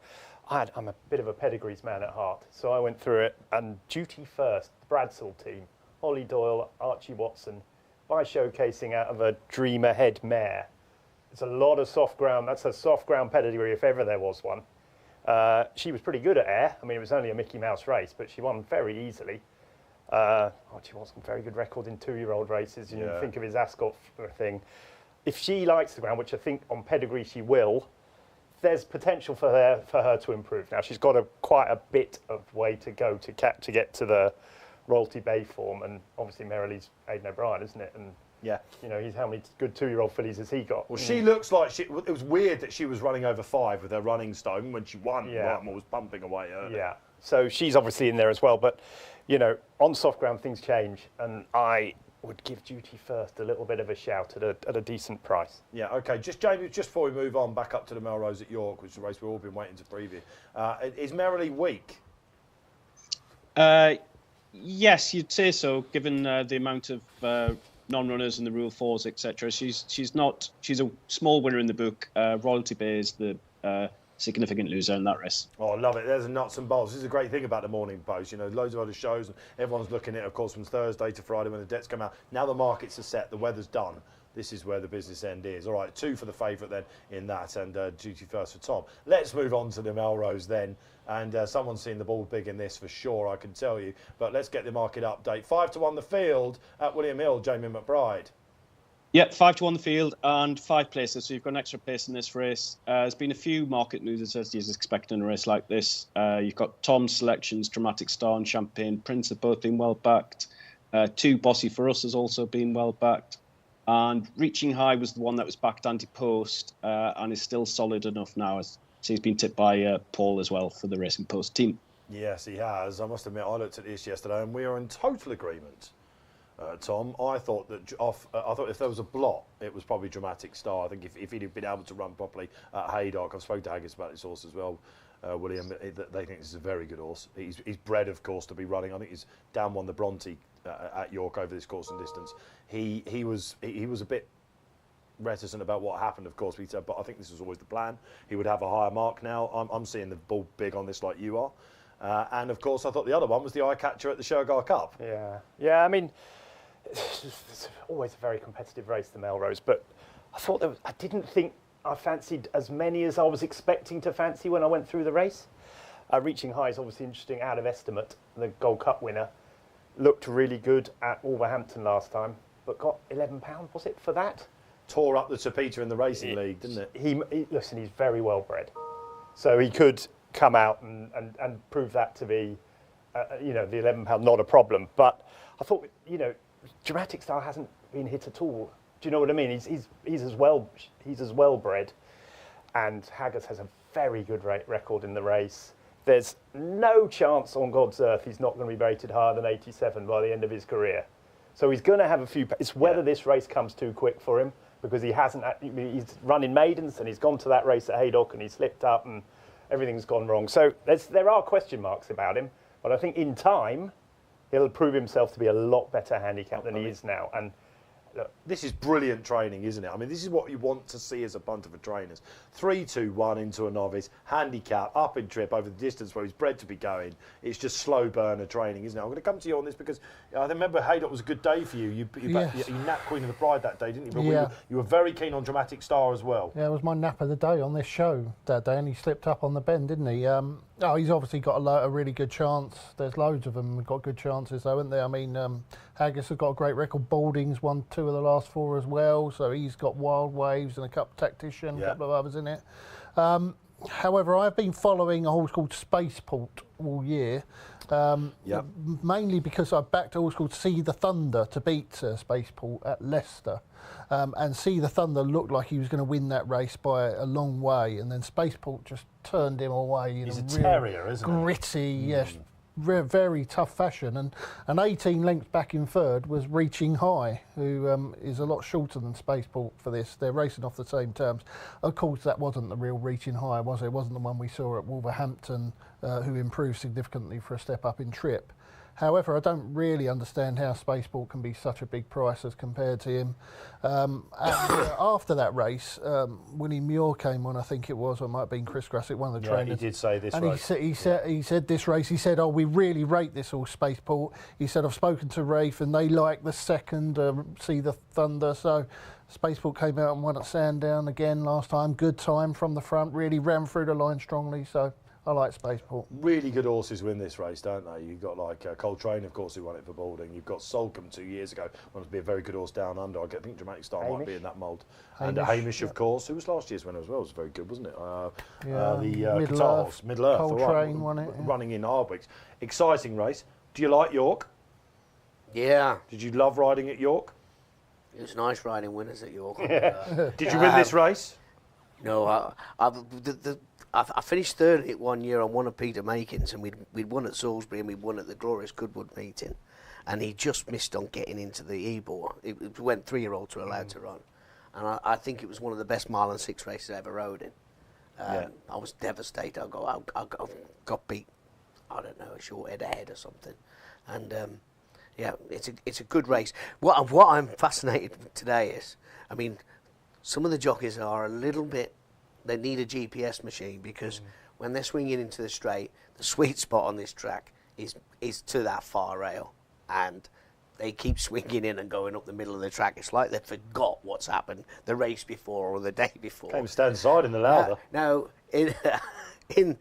I'm a bit of a pedigrees man at heart. So I went through it, and Duty First, the Bradsall team, Holly Doyle, Archie Watson, by showcasing out of a Dream Ahead mare. It's a lot of soft ground. That's a soft ground pedigree if ever there was one. She was pretty good at air. I mean, it was only a Mickey Mouse race, but she won very easily. Archie Watson, very good record in 2-year-old races. You think of his Ascot thing. If she likes the ground, which I think on pedigree she will, there's potential for her to improve. Now, she's got quite a bit of way to go to get to the Royalty Bay form, and obviously Merrilee's Aidan O'Brien, isn't it? And yeah, he's how many good 2-year-old fillies has he got? Well, she looks like it was weird that she was running over 5 with her running stone when she won. Yeah, Whitmore was pumping away early. Yeah, so she's obviously in there as well. But on soft ground things change, and I would give Duty First a little bit of a shout at a decent price. Yeah, okay. Jamie, just before we move on back up to the Melrose at York, which is a race we've all been waiting to preview, is Merrilee weak? Yes, you'd say so, given the amount of non-runners and the Rule 4s, etc. She's a small winner in the book. Royalty Bay is the significant loser in that race. Oh, I love it. There's the nuts and bolts. This is a great thing about the Morning Post. Loads of other shows, and everyone's looking at it, of course, from Thursday to Friday when the debts come out. Now the markets are set, the weather's done. This is where the business end is. All right, 2 for the favourite then in that, and Duty First for Tom. Let's move on to the Melrose then. And someone's seen the ball big in this for sure, I can tell you. But let's get the market update. 5-1 the field at William Hill, Jamie McBride. Yep, 5-1 the field and 5 places, so you've got an extra place in this race. There's been a few market losers, as you'd expect in a race like this. You've got Tom's selections, Dramatic Star and Champagne Prince have both been well backed. 2 Bossy For Us has also been well backed. And Reaching High was the one that was backed anti-post and is still solid enough now. So he's been tipped by Paul as well for the Racing Post team. Yes, he has. I must admit, I looked at this yesterday and we are in total agreement. Tom, I thought if there was a blot, it was probably Dramatic Star. I think if he'd have been able to run properly at Haydock, I've spoken to Haggis about this horse as well, William. They think this is a very good horse. He's bred, of course, to be running. I think he's won the Bronte at York over this course and distance. He was a bit reticent about what happened, of course, but I think this was always the plan. He would have a higher mark now. I'm seeing the ball big on this like you are. And of course, I thought the other one was the eye catcher at the Segal Cup. Yeah. I mean, it's always a very competitive race, the Melrose. But I didn't think I fancied as many as I was expecting to fancy when I went through the race. Reaching High is obviously interesting, out of estimate. The Gold Cup winner looked really good at Wolverhampton last time, but got £11, was it, for that? Tore up the Sir Peter in the Racing League, didn't it? Listen, he's very well bred, so he could come out and prove that to be, the £11 not a problem. But I thought, Dramatic Star hasn't been hit at all. Do you know what I mean? He's as well bred, and Haggis has a very good record in the race. There's no chance on God's earth he's not going to be rated higher than 87 by the end of his career. So he's going to have a few. It's whether this race comes too quick for him, because he's running maidens and he's gone to that race at Haydock and he slipped up and everything's gone wrong. So there are question marks about him, but I think in time he'll prove himself to be a lot better handicap than he is now. And look, this is brilliant training, isn't it? I mean, this is what you want to see as a bunch of trainers. 3-2-1 into a novice, handicap, up in trip over the distance where he's bred to be going. It's just slow burner training, isn't it? I'm going to come to you on this because I remember Haydock was a good day for you. You napped Queen of the Bride that day, didn't you? But yeah. You were very keen on Dramatic Star as well. Yeah, it was my nap of the day on this show that day, and he slipped up on the bend, didn't he? He's obviously got a really good chance. There's loads of them got good chances, though, haven't they? I mean, Haggis has got a great record. Balding's won 2 of the last 4 as well, so he's got Wild Waves and a Cup Tactician, a couple of others in it. However, I've been following a horse called Spaceport all year, mainly because I backed a horse called See the Thunder to beat Spaceport at Leicester. And See the Thunder looked like he was going to win that race by a long way, and then Spaceport just turned him away in He's a a real terrier, isn't he? gritty, yes, very tough fashion. And 18 lengths back in third was Reaching High, who is a lot shorter than Spaceport for this. They're racing off the same terms. Of course, that wasn't the real Reaching High, was it? It wasn't the one we saw at Wolverhampton, who improved significantly for a step up in trip. However, I don't really understand how Spaceport can be such a big price as compared to him. After that race, Willie Muir came on, I think it was, or it might have been Chris Grassick, one of the trainers. He did say this and race. He said this race, he said, oh, we really rate this horse, Spaceport. He said, I've spoken to Rafe and they like the second, See the Thunder. So Spaceport came out and won at Sandown again last time. Good time from the front, really ran through the line strongly. So I like Spaceport. Really good horses win this race, don't they? You've got like Coltrane, of course, who won it for Balding. You've got Solcombe 2 years ago, wanted to be a very good horse down under. I think Dramatic Star might be in that mould. And Hamish, of course, who was last year's winner as well, was very good, wasn't it? The guitar horse, Middle Earth, Coltrane won it. Yeah. Running in Hardwicks. Exciting race. Do you like York? Yeah. Did you love riding at York? It was nice riding winners at York. Did you win this race? No, I finished third in it 1 year on one of Peter Makin's, and we'd won at Salisbury and we'd won at the Glorious Goodwood meeting, and he just missed on getting into the Ebor. It went 3-year-olds were allowed to run, and I think it was one of the best mile and 6 races I ever rode in. I was devastated. I got beat, I don't know, a short head ahead or something, and it's a good race. What I'm fascinated with today is, I mean, some of the jockeys are a little bit. They need a GPS machine because when they're swinging into the straight, the sweet spot on this track is to that far rail, and they keep swinging in and going up the middle of the track. It's like they forgot what's happened the race before or the day before. Came stand side in the louder. Now, in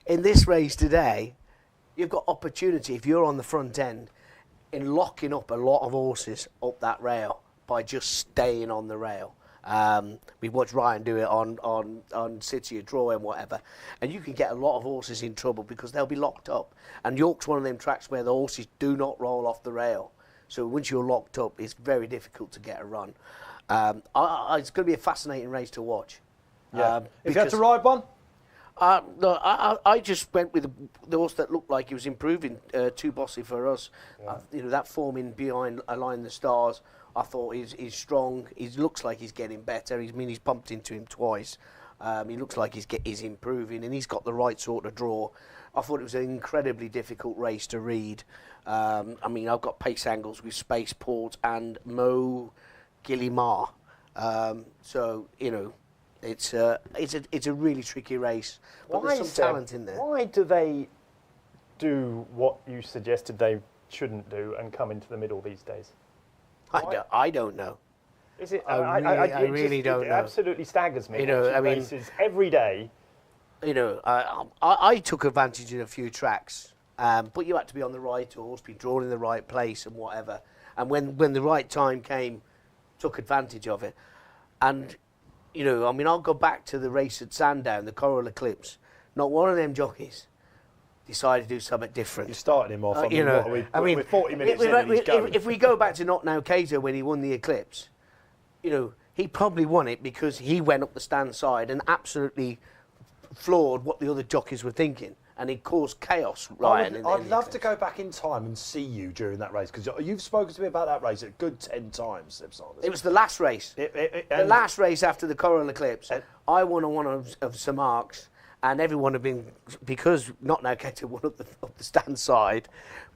this race today, you've got opportunity if you're on the front end in locking up a lot of horses up that rail by just staying on the rail. We've watched Ryan do it on City of Troy and whatever, and you can get a lot of horses in trouble because they'll be locked up. And York's one of them tracks where the horses do not roll off the rail. So once you're locked up, it's very difficult to get a run. It's going to be a fascinating race to watch. Yeah. If you had to ride one? No, I just went with the horse that looked like he was improving, Too Bossy for us. Yeah. That form in behind Align the Stars, I thought he's strong. He looks like he's getting better. He's bumped into him twice. He looks like he's improving, and he's got the right sort of draw. I thought it was an incredibly difficult race to read. I've got pace angles with Spaceport and Mo Gillimar. It's a really tricky race, but there's some talent in there. Why do they do what you suggested they shouldn't do and come into the middle these days? I don't know. Is it? I really don't know. It absolutely staggers me. Races every day. I took advantage in a few tracks, but you had to be on the right horse, be drawn in the right place, and whatever. And when the right time came, took advantage of it. And I'll go back to the race at Sandown, the Coral Eclipse. Not one of them jockeys decided to do something different. You started him off. We're 40 minutes in and he's going. If we go back to Not Now Cato when he won the Eclipse, he probably won it because he went up the stand side and absolutely floored what the other jockeys were thinking. And it caused chaos, Ryan. I'd love to go back in time and see you during that race, because you've spoken to me about that race a good 10 times, Seb Saunders. It was the last race. The last race after the Coral Eclipse. I won one of Sir Mark's, and everyone had been, because Not Now Cato won up the stand side,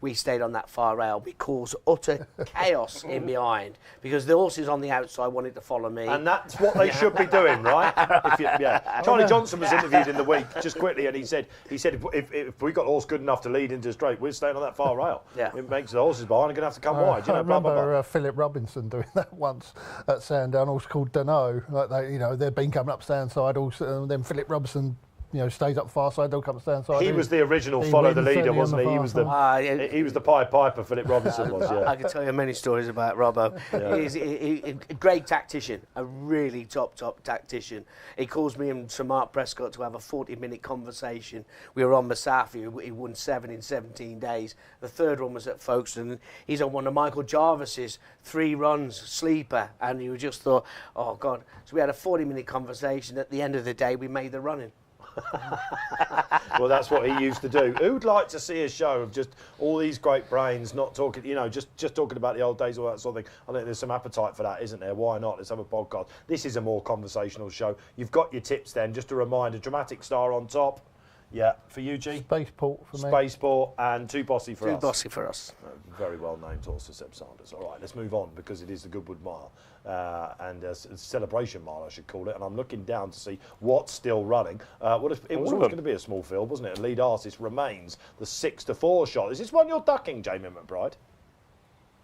we stayed on that far rail because utter chaos in behind, because the horses on the outside wanted to follow me. And that's what they should be doing, right? Charlie Johnson was interviewed in the week, just quickly, and he said if we got a horse good enough to lead into straight, we're staying on that far rail. Yeah. It makes the horses behind are going to have to come wide. I remember Philip Robinson doing that once at Sandown, horse called Dunno. Like they'd been coming up stand side, then Philip Robinson stays up far side, don't come stand side. He was the original He follow the wins leader, certainly on wasn't he? the He far was the side. he was the Pied Piper. Philip Robinson was. Yeah. I can tell you many stories about Robbo. He's a great tactician, a really top tactician. He calls me and Sir Mark Prescott to have a 40-minute conversation. We were on Masafi. He won 7 in 17 days. The third one was at Folkestone. He's on one of Michael Jarvis's 3 runs sleeper, and you just thought, oh God. So we had a 40-minute conversation. At the end of the day, we made the running. Well, that's what he used to do. Who'd like to see a show of just all these great brains not talking, just talking about the old days, all that sort of thing? I think there's some appetite for that, isn't there? Why not? Let's have a podcast. This is a more conversational show. You've got your tips then. Just a reminder, Dramatic Star on top. Yeah, for you, G? Spaceport for me. Spaceport and Too Bossy for us. Too bossy for us. Very well named also, Seb Saunders. All right, let's move on because it is the Goodwood Mile and a celebration mile, I should call it. And I'm looking down to see what's still running. It was always going to be a small field, wasn't it? A lead artist remains the 6-4 shot. Is this one you're ducking, Jamie McBride?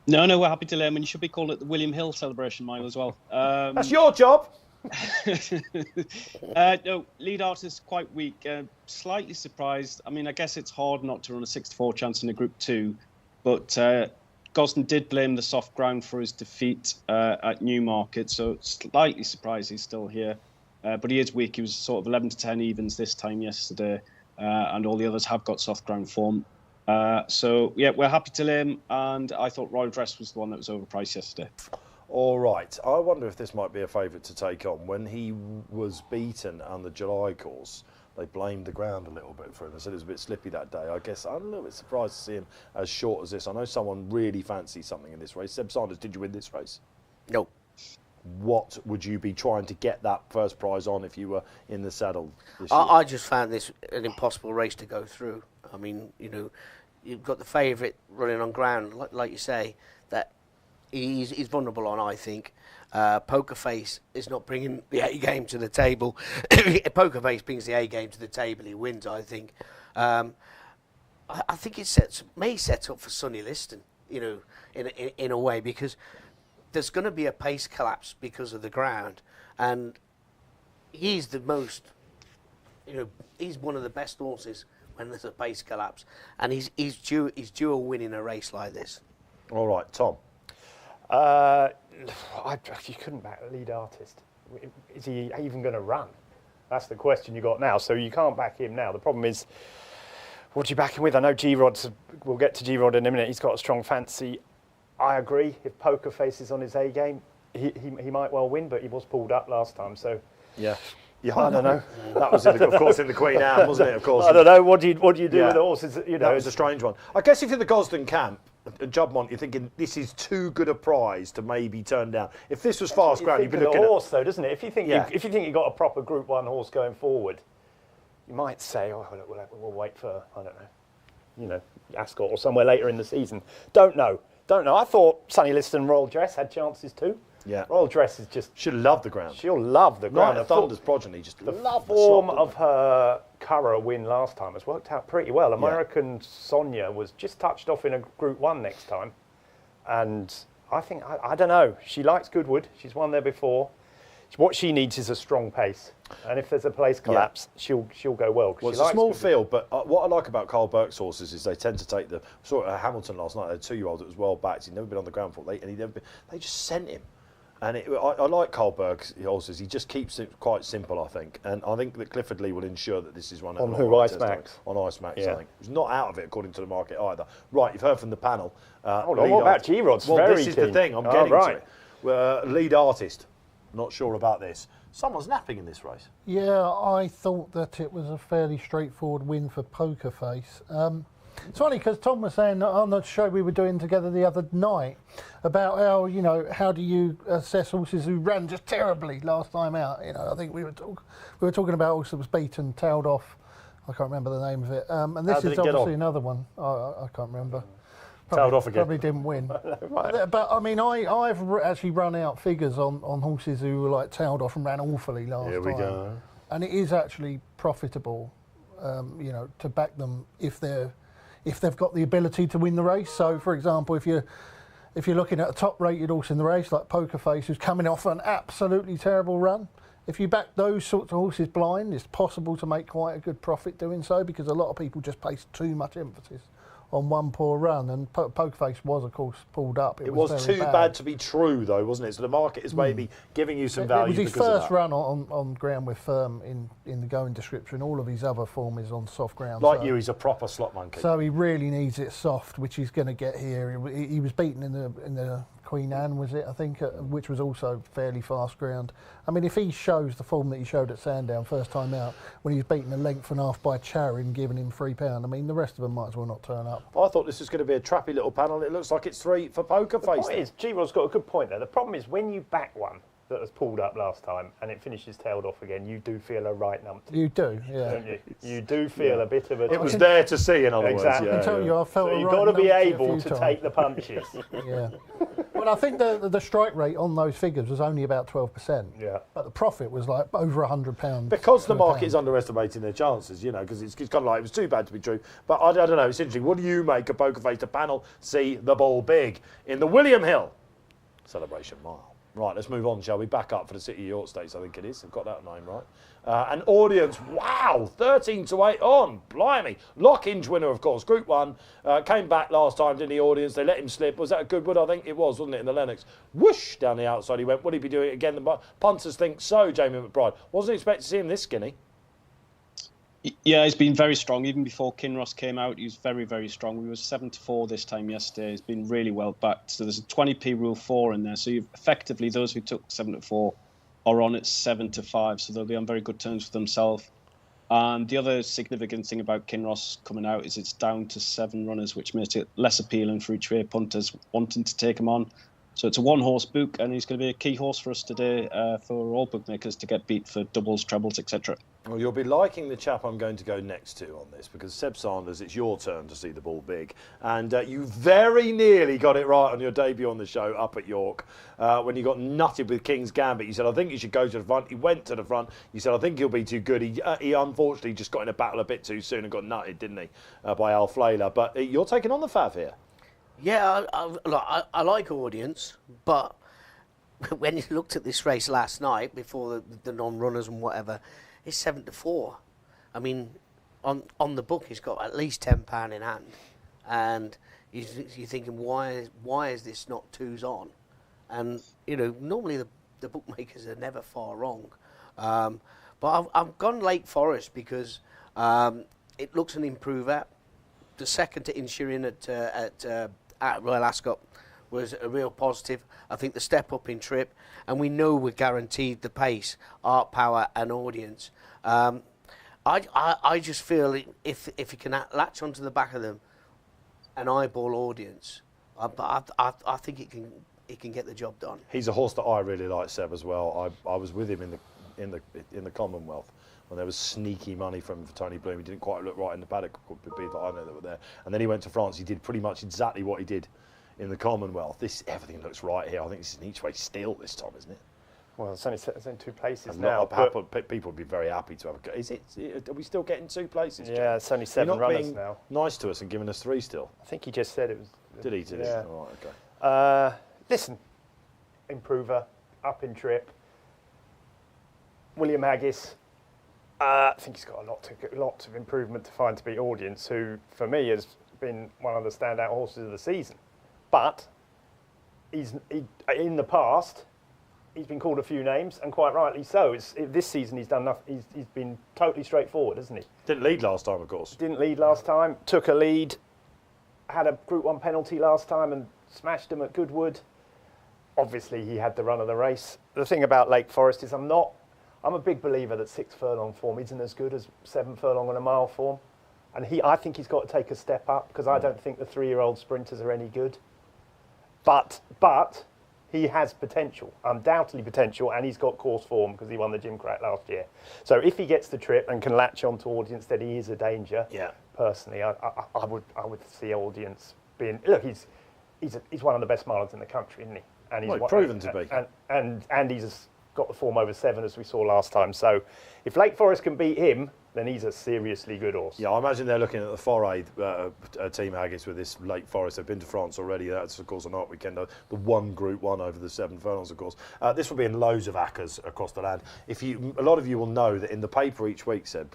No, we're happy to learn. You should be calling it the William Hill Celebration Mile as well. That's your job. No, lead artist quite weak. Slightly surprised. I mean, I guess it's hard not to run a 6-4 chance in a Group 2, but Gosden did blame the soft ground for his defeat at Newmarket, so slightly surprised he's still here. But he is weak. He was sort of 11 to 10 evens this time yesterday, and all the others have got soft ground form. So yeah, we're happy to lay him, and I thought Royal Dress was the one that was overpriced yesterday. All right. I wonder if this might be a favourite to take on. When he was beaten on the July course, they blamed the ground a little bit for him. They said it was a bit slippy that day. I guess I'm a little bit surprised to see him as short as this. I know someone really fancies something in this race. Seb Saunders, did you win this race? No. What would you be trying to get that first prize on if you were in the saddle this year? I just found this an impossible race to go through. I mean, you've got the favourite running on ground, like you say, that he's vulnerable on, I think. Poker Face is not bringing the A game to the table. Poker Face brings the A game to the table, he wins, I think. I think it may set up for Sonny Liston, in a way, because there's going to be a pace collapse because of the ground, and he's the most, he's one of the best horses when there's a pace collapse, and he's due a win in a race like this. All right, Tom. You couldn't back a lead artist. Is he even going to run? That's the question you got now. So you can't back him now. The problem is, what do you back him with? I know G-Rod's, we'll get to G-Rod in a minute. He's got a strong fancy. I agree. If Poker Face is on his A game, he might well win, but he was pulled up last time. So yeah, I don't know. That was, of course, in the Queen Anne, wasn't it? Of course. I don't know. What do you do with the horses? That was a strange one. I guess if you're the Gosden camp, Jubmont, you're thinking this is too good a prize to maybe turn down. If this was fast ground, you'd be looking at the horse, though, doesn't it? If you think you got a proper Group 1 horse going forward, you might say, "Oh, we'll wait for Ascot or somewhere later in the season." Don't know. I thought Sonny Liston, Royal Dress had chances too. Yeah, Royal Dress is just she'll love the ground. She'll love the ground. Night of Thunder's progeny just the love form the of her Curragh win last time has worked out pretty well. American Sonia was just touched off in a Group 1 next time, and I think I don't know. She likes Goodwood. She's won there before. What she needs is a strong pace, and if there's a pace collapse, she'll go well. Well, it's a small field, but what I like about Carl Burke's horses is they tend to take the sort of Hamilton last night. A 2-year-old that was well backed. He'd never been on the ground before, they just sent him. And I like Carl Burke's horses. He just keeps it quite simple, I think. And I think that Clifford Lee will ensure that this is run on Ice Max. On Ice Max, I think. He's not out of it according to the market either. Right, you've heard from the panel. Hold on, what about G-Rod's? Well, very this is keen. the thing. I'm getting to it. Lead artist. Not sure about this. Someone's napping in this race. Yeah, I thought that it was a fairly straightforward win for Poker Face. It's funny because Tom was saying on the show we were doing together the other night about how do you assess horses who ran just terribly last time out. I think we were talking about horse that was beaten, tailed off. I can't remember the name of it. And this is obviously another one. I can't remember. Tailed off again. Probably didn't win. But I mean, I've actually run out figures on horses who were like tailed off and ran awfully last time. Here we go. And it is actually profitable, to back them if they've got the ability to win the race. So, for example, if you're looking at a top-rated horse in the race like Poker Face, who's coming off an absolutely terrible run, If you back those sorts of horses blind, it's possible to make quite a good profit doing so, because a lot of people just place too much emphasis on one poor run, and Pokerface was, of course, pulled up. It was too bad to be true, though, wasn't it? So the market is maybe giving you some value. It was his because first run on ground with firm in the going description. All of his other form is on soft ground. Like you, he's a proper slot monkey. So he really needs it soft, which he's going to get here. He was beaten in the Queen Anne, was it, I think, which was also fairly fast ground. I mean, if he shows the form that he showed at Sandown first time out, when he was beaten a length and a half by Charin, giving him £3, I mean, the rest of them might as well not turn up. I thought this was going to be a trappy little panel. It looks like it's 3 for Pokerface. The point is, G-Rod's got a good point there. The problem is when you back one that was pulled up last time and it finishes tailed off again, you do feel a right numpty. You do, yeah. Don't you? You do feel a bit of a... It was there to see, in other Exactly. words. I can tell you, I felt So a you've right got to be numpty a able few to times. take the punches. Yeah. Well, I think the strike rate on those figures was only about 12%. Yeah. But the profit was like over £100. Because the to a market pound. is underestimating their chances, you know, because it's kind of like it was too bad to be true. But I don't know, it's interesting. What do you make of Pokerface to panel see the ball big in the William Hill Celebration Mile? Right, let's move on, shall we? Back up for the City of York Stakes, I think it is. I've got that name right. An audience, wow, 13 to 8 on, blimey. Lock-Inch winner, of course, Group 1. Came back last time, didn't he, audience? They let him slip. Was that a Goodwood? I think it was, wasn't it, in the Lennox? Whoosh, down the outside he went. Would he be doing it again? The punters think so, Jamie McBride. Wasn't expecting to see him this skinny. Yeah, he's been very strong. Even before Kinross came out, he was very, very strong. We were 7-4 this time yesterday. He's been really well backed. So there's a 20p rule 4 in there. So you've effectively, those who took 7-4 are on at 7-5. So they'll be on very good terms for themselves. And the other significant thing about Kinross coming out is it's down to 7 runners, which makes it less appealing for each way punters wanting to take him on. So it's a one-horse book, and he's going to be a key horse for us today for all bookmakers to get beat for doubles, trebles, etc. Well, you'll be liking the chap I'm going to go next to on this, because Seb Saunders, it's your turn to see the ball big. And you very nearly got it right on your debut on the show up at York when you got nutted with King's Gambit. You said, I think you should go to the front. He went to the front. You said, I think he'll be too good. He unfortunately just got in a battle a bit too soon and got nutted, didn't he, by Al Flayler. But you're taking on the Fav here. Yeah, I like audience, but when you looked at this race last night before the non-runners and whatever, it's 7-4. I mean, on the book, he's got at least £10 in hand, and you're thinking, why is this not 2s on? And you know, normally the bookmakers are never far wrong, but I've gone Lake Forest because it looks an improver. The second to Inshirin at Royal Ascot was a real positive. I think the step up in trip, and we know we're guaranteed the pace, art, power, and audience. I just feel if you can latch onto the back of them, an eyeball audience, I think it can get the job done. He's a horse that I really like, Seb, as well. I was with him in the Commonwealth when there was sneaky money from Tony Bloom. He didn't quite look right in the paddock, people that I know that were there. And then he went to France. He did pretty much exactly what he did in the Commonwealth. Everything looks right here. I think this is an each way steal this time, isn't it? Well, it's only 2 places And now. people would be very happy to have a go. Are we still getting 2 places? Yeah, Jim? it's only You're 7 not runners being now. nice to us and giving us 3 still. I think he just said it was... Did he? Did yeah. he? All right, okay. Listen, improver, up in trip. William Haggis, I think he's got lots of improvement to find to beat audience, who, for me, has been one of the standout horses of the season. But in the past, he's been called a few names, and quite rightly so. This season, he's done nothing. He's been totally straightforward, hasn't he? Didn't lead last time, of course. Didn't lead last time. Took a lead. Had a Group 1 penalty last time and smashed him at Goodwood. Obviously, he had the run of the race. The thing about Lake Forest is I'm a big believer that 6 furlong form isn't as good as 7 furlong on a mile form. And I think he's got to take a step up, because I don't think the 3-year-old sprinters are any good. But he has potential, undoubtedly potential, and he's got course form because he won the Gimcrack last year. So if he gets the trip and can latch on to audience, then he is a danger. Yeah. Personally, I would see audience being... Look, he's one of the best milers in the country, isn't he? And Well, proven to be. And he's got the form over 7, as we saw last time. So if Lake Forest can beat him, then he's a seriously good horse. Yeah, I imagine they're looking at the Foray team Haggis with this Lake Forest. They've been to France already. That's, of course, on Art Weekend. The one Group 1 over the 7 furlongs, of course. This will be in loads of ACCAs across the land. A lot of you will know that in the paper each week, Seb,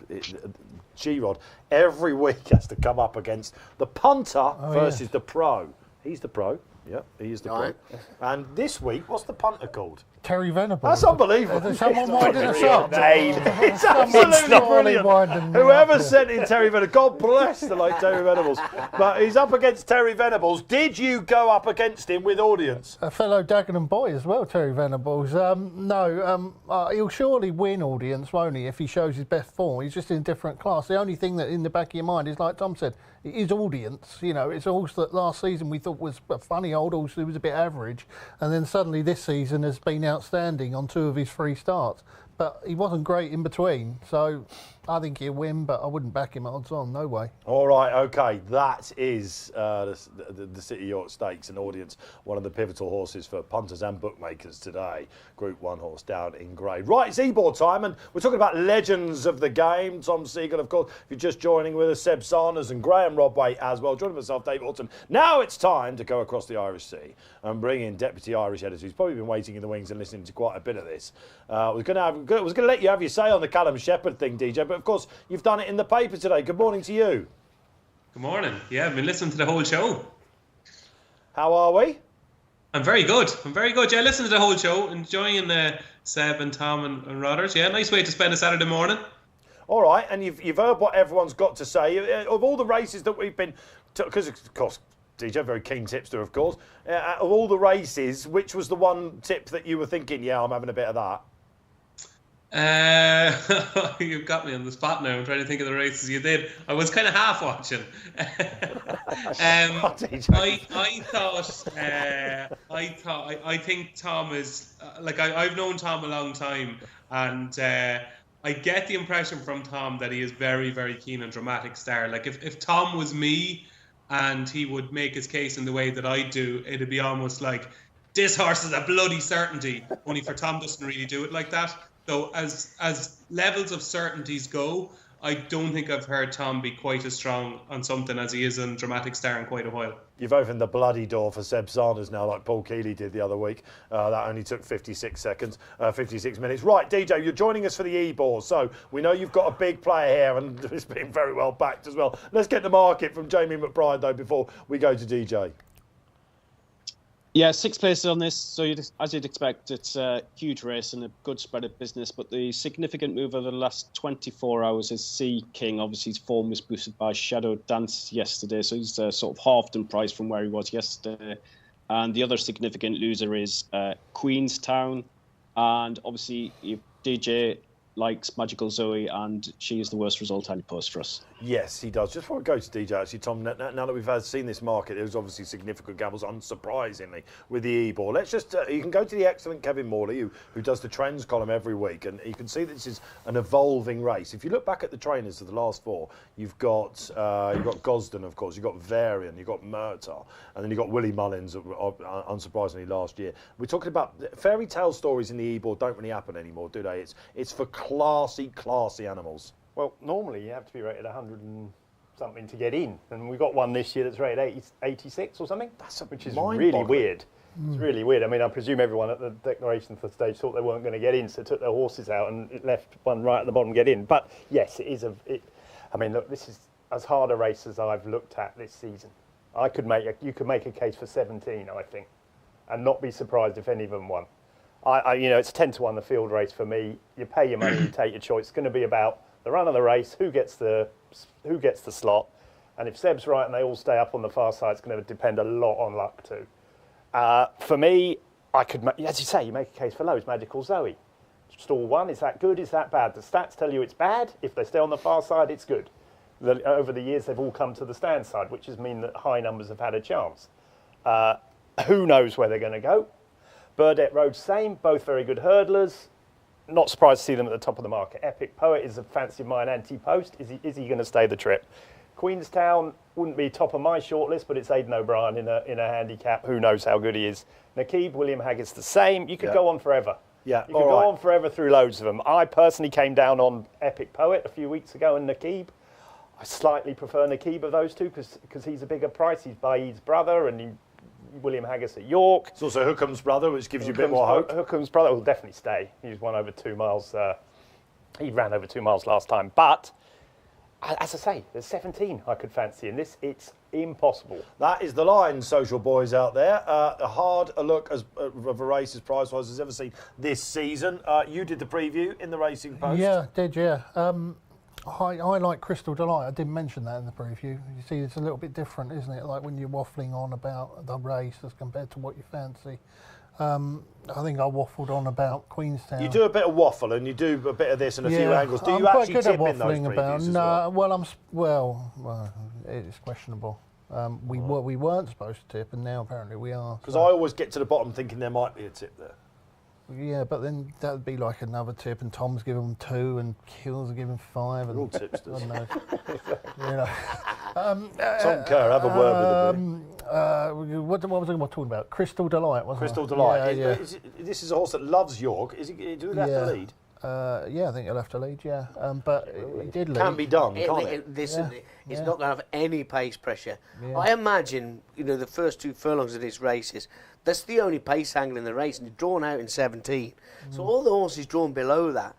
G-Rod, every week has to come up against the punter versus the pro. He's the pro. Yeah, he is the pro. And this week, what's the punter called? Terry Venable. That's unbelievable. There's someone winding us up. It's absolutely brilliant. Whoever sent in Terry Venables, God bless the late Terry Venables. But he's up against Terry Venables. Did you go up against him with audience? A fellow Dagenham boy as well, Terry Venables. He'll surely win audience, won't he, if he shows his best form. He's just in a different class. The only thing that in the back of your mind is, like Tom said, it is audience. You know, it's a horse that last season we thought was a funny old horse who was a bit average, and then suddenly this season has been outstanding on 2 of his 3 starts. But he wasn't great in between, so I think he'll win, but I wouldn't back him odds on, no way. All right, OK, that is the City York Stakes, an audience, one of the pivotal horses for punters and bookmakers today. Group 1 horse down in grade. Right, it's Ebor time, and we're talking about legends of the game. Tom Segal, of course, if you're just joining with us, Seb Saunders and Graeme Rodway as well. Joining myself, Dave Orton. Now it's time to go across the Irish Sea and bring in Deputy Irish Editor, who's probably been waiting in the wings and listening to quite a bit of this. We're going to I was going to let you have your say on the Callum Shepherd thing, DJ, but of course you've done it in the paper today. Good morning to you. Good morning. Yeah, I've been listening to the whole show. How are we? I'm very good. Yeah, listen to the whole show. Enjoying Seb and Tom and Rodders. Yeah, nice way to spend a Saturday morning. All right, and you've heard what everyone's got to say. Of all the races that we've been... Because, of course, DJ, very keen tipster, of course. Of all the races, which was the one tip that you were thinking, yeah, I'm having a bit of that? You've got me on the spot now. I'm trying to think of the races you did. I was kind of half watching. I think Tom is I've known Tom a long time, and I get the impression from Tom that he is very, very keen on Dramatic Star. Like if Tom was me and he would make his case in the way that I do, it'd be almost like this horse is a bloody certainty. Only for Tom doesn't really do it like that. So as levels of certainties go, I don't think I've heard Tom be quite as strong on something as he is on Dramatic Star in quite a while. You've opened the bloody door for Seb Saunders now, like Paul Keeley did the other week. That only took 56 minutes. Right, DJ, you're joining us for the Ebor, so we know you've got a big player here, and it's been very well backed as well. Let's get the market from Jamie McBride, though, before we go to DJ. Yeah, 6 places on this, so as you'd expect, it's a huge race and a good spread of business, but the significant move over the last 24 hours is Sea King. Obviously, his form was boosted by Shadow Dance yesterday, so he's sort of halved in price from where he was yesterday. And the other significant loser is Queenstown, and obviously, DJ likes Magical Zoe, and she is the worst result any post for us. Yes, he does. Just before we go to DJ, actually, Tom, now that we've seen this market, there's obviously significant gambles, unsurprisingly, with the Ebor. Let's just, you can go to the excellent Kevin Morley, who does the trends column every week, and you can see that this is an evolving race. If you look back at the trainers of the last 4, you've got Gosden, of course, you've got Varian, you've got Murtaugh, and then you've got Willie Mullins, unsurprisingly, last year. We're talking about fairy tale stories in the Ebor don't really happen anymore, do they? It's for classy animals. Well, normally you have to be rated 100 and something to get in, and we got one this year that's rated 86 or something, which is really weird. It's really weird. I mean, I presume everyone at the declaration for the stage thought they weren't going to get in, so took their horses out and it left one right at the bottom get in. But yes, it is I mean, look, this is as hard a race as I've looked at this season. You could make a case for 17, I think, and not be surprised if any of them won. It's 10-1 the field race for me. You pay your money, you take your choice. It's going to be about the run of the race, who gets the slot, and if Seb's right and they all stay up on the far side, it's going to depend a lot on luck too. For me, I could, as you say, you make a case for loads. Magical Zoe, stall 1, is that good? Is that bad? The stats tell you it's bad. If they stay on the far side, it's good. Over the years, they've all come to the stand side, which has mean that high numbers have had a chance. Who knows where they're going to go? Burdett Road, same, both very good hurdlers. Not surprised to see them at the top of the market. Epic Poet is a fancy of mine anti-post. Is he going to stay the trip? Queenstown wouldn't be top of my shortlist, but it's Aidan O'Brien in a handicap. Who knows how good he is? Nakib, William Haggett's the same. You could go on forever. Yeah, You could go on forever through loads of them. I personally came down on Epic Poet a few weeks ago and Nakib. I slightly prefer Nakib of those two because he's a bigger price. He's Baid's brother and William Haggis at York. It's also Hookham's brother, which gives you a bit more hope. Hookham's brother will definitely stay. He's won over 2 miles. He ran over 2 miles last time. But, as I say, there's 17 I could fancy in this. It's impossible. That is the line, social boys out there. A hard a look of a race as price-wise as ever seen this season. You did the preview in the Racing Post. Yeah, did, yeah. I like Crystal Delight. I didn't mention that in the preview. You see, it's a little bit different, isn't it? Like when you're waffling on about the race as compared to what you fancy. I think I waffled on about Queenstown. You do a bit of waffle and you do a bit of this and a few angles. Do I'm you quite actually good tip at in those waffling previews about. as No, well? well, it's questionable. We weren't supposed to tip, and now apparently we are. Because I always get to the bottom thinking there might be a tip there. Yeah, but then that would be like another tip, and Tom's giving them 2, and Kills are giving 5. And We're all tipsters. I don't know. You know. Tom Kerr, have a word with him. What was I talking about? Crystal Delight, wasn't Crystal it? Delight. Yeah. This is a horse that loves York. Do we have to lead? Yeah, I think he'll have to lead, yeah. But he did lead. Can be done, can't it? Listen, it's not going to have any pace pressure. Yeah. I imagine, the first 2 furlongs of this race that's the only pace angle in the race, and it's drawn out in 17. So all the horses drawn below that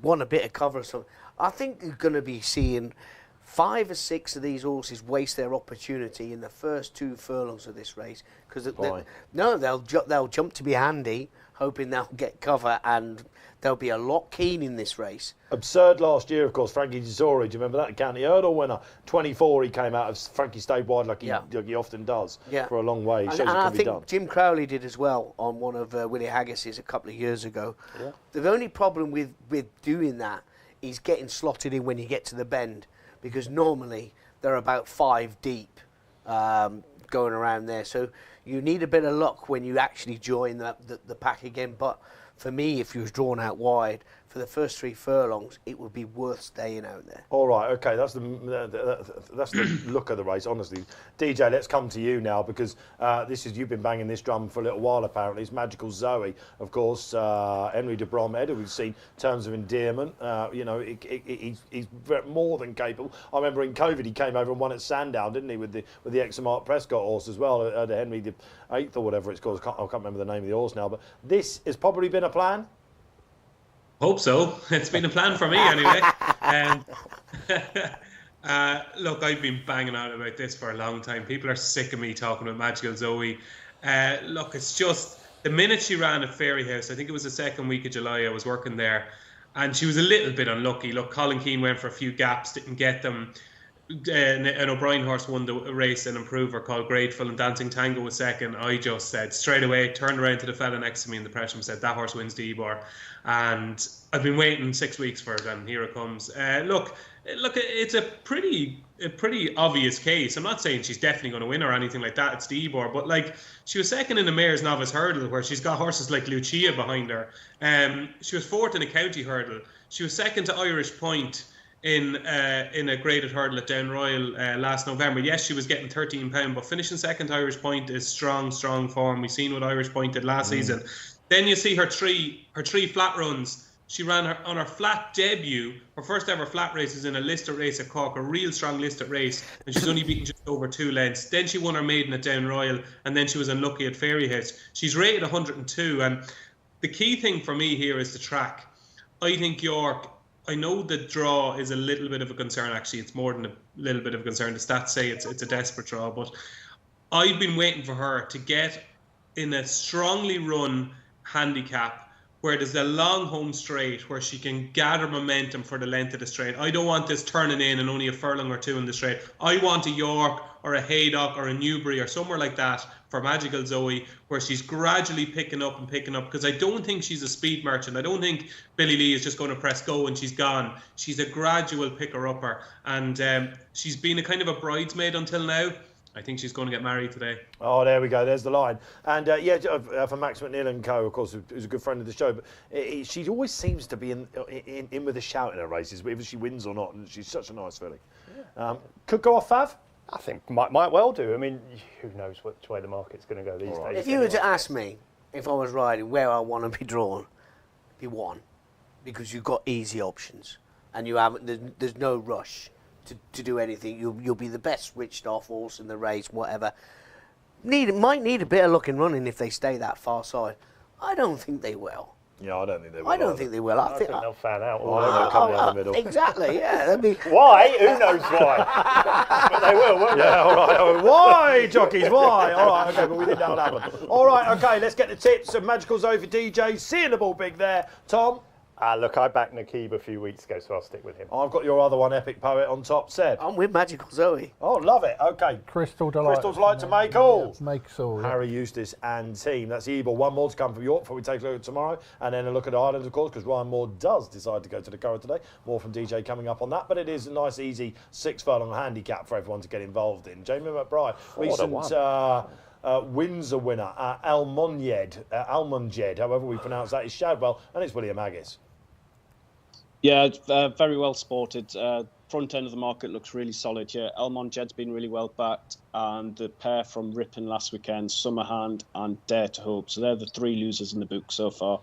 want a bit of cover or something, I think you're going to be seeing 5 or 6 of these horses waste their opportunity in the first 2 furlongs of this race because they'll jump to be handy, hoping they'll get cover, and they'll be a lot keen in this race. Absurd last year, of course. Frankie Dettori, do you remember that? County Hurdle winner. 24, he came out of Frankie stayed wide like he often does for a long way. It shows and it I can be think done. Jim Crowley did as well on one of Willie Haggis's a couple of years ago. Yeah. The only problem with doing that is getting slotted in when you get to the bend, because normally they're about 5 deep going around there. So you need a bit of luck when you actually join the pack again. But for me, if you was drawn out wide for the first 3 furlongs, it would be worth staying out there. All right, okay, that's the look of the race, honestly. DJ, let's come to you now, because you've been banging this drum for a little while, apparently. It's Magical Zoe, of course, Henry de Bromhead, who we've seen terms of endearment. He's more than capable. I remember in COVID he came over and won at Sandown, didn't he, with the Exeter Prescott horse as well, the Henry the 8th or whatever it's called. I can't remember the name of the horse now, but this has probably been a plan. Hope so. It's been a plan for me anyway. Look, I've been banging out about this for a long time. People are sick of me talking about Magical Zoe. Look, it's just the minute she ran at Fairyhouse, I think it was the 2nd week of July, I was working there, and she was a little bit unlucky. Look, Colin Keane went for a few gaps, didn't get them. An O'Brien horse won the race, an improver called Grateful, and Dancing Tango was 2nd. I just said straight away, turned around to the fella next to me in the press room, said that horse wins the Ebor, and I've been waiting 6 weeks for it, and here it comes. Look, it's a pretty obvious case. I'm not saying she's definitely going to win or anything like that. It's the Ebor, but like she was 2nd in the Mayor's Novice Hurdle, where she's got horses like Lucia behind her. She was 4th in a County Hurdle. She was 2nd to Irish Point in a graded hurdle at Down Royal last November. Yes, she was getting £13, but finishing 2nd Irish Point is strong form. We've seen what Irish Point did last season. Then you see her three flat runs. She ran on her flat debut, her first ever flat race is in a listed race at Cork, a real strong listed race, and she's only beaten just over 2 lengths. Then she won her maiden at Down Royal, and then she was unlucky at Fairyhouse. She's rated 102, and the key thing for me here is the track. I think York, I know the draw is a little bit of a concern, actually. It's more than a little bit of a concern. The stats say it's a desperate draw, but I've been waiting for her to get in a strongly run handicap where there's a long home straight where she can gather momentum for the length of the straight. I don't want this turning in and only a furlong or 2 in the straight. I want a York or a Haydock or a Newbury or somewhere like that for Magical Zoe, where she's gradually picking up, because I don't think she's a speed merchant. I don't think Billy Lee is just going to press go and she's gone. She's a gradual picker-upper, and she's been a kind of a bridesmaid until now. I think she's going to get married today. Oh, there we go. There's the line. And for Max McNeil and co, of course, who's a good friend of the show, but she always seems to be in with a shout in her races, whether she wins or not. And she's such a nice filly. Yeah. Could go off Fav? I think might well do. I mean, who knows which way the market's going to go these days. If you were to ask me, if I was riding where I want to be drawn, be 1, because you've got easy options and you haven't. There's no rush to do anything. You'll be the best switched off horse in the race, whatever. Might need a bit of luck and running if they stay that far side. I don't think they will. Yeah, I don't think they will. I don't think they will. I think they'll fan out. Come down the middle. Exactly, yeah. Why? Who knows why? But they will, won't they? Yeah, all right. Oh, why, jockeys? Why? All right, okay, but we didn't know what happened. All right, okay, let's get the tips of Magical Zoe for DJ. Seeing the ball big there. Tom? Look, I backed Nakib a few weeks ago, so I'll stick with him. I've got your other one, Epic Poet, on top. Seb? I'm with Magical Zoe. Oh, love it. Okay. Crystal Delight. Crystal's like to make all. Yeah, makes all. Harry Eustace and team. That's Ebor. One more to come from York before we take a look at tomorrow. And then a look at Ireland, of course, because Ryan Moore does decide to go to the Curragh today. More from DJ coming up on that. But it is a nice, easy 6 furlong handicap for everyone to get involved in. Jamie McBride, recent Windsor winner, Almonjed, however we pronounce that, is Shadwell, and it's William Haggis. Yeah, very well sported. Front end of the market looks really solid here. Almonjed's been really well backed, and the pair from Ripon last weekend, Summerhand and Dare to Hope. So they're the 3 losers in the book so far.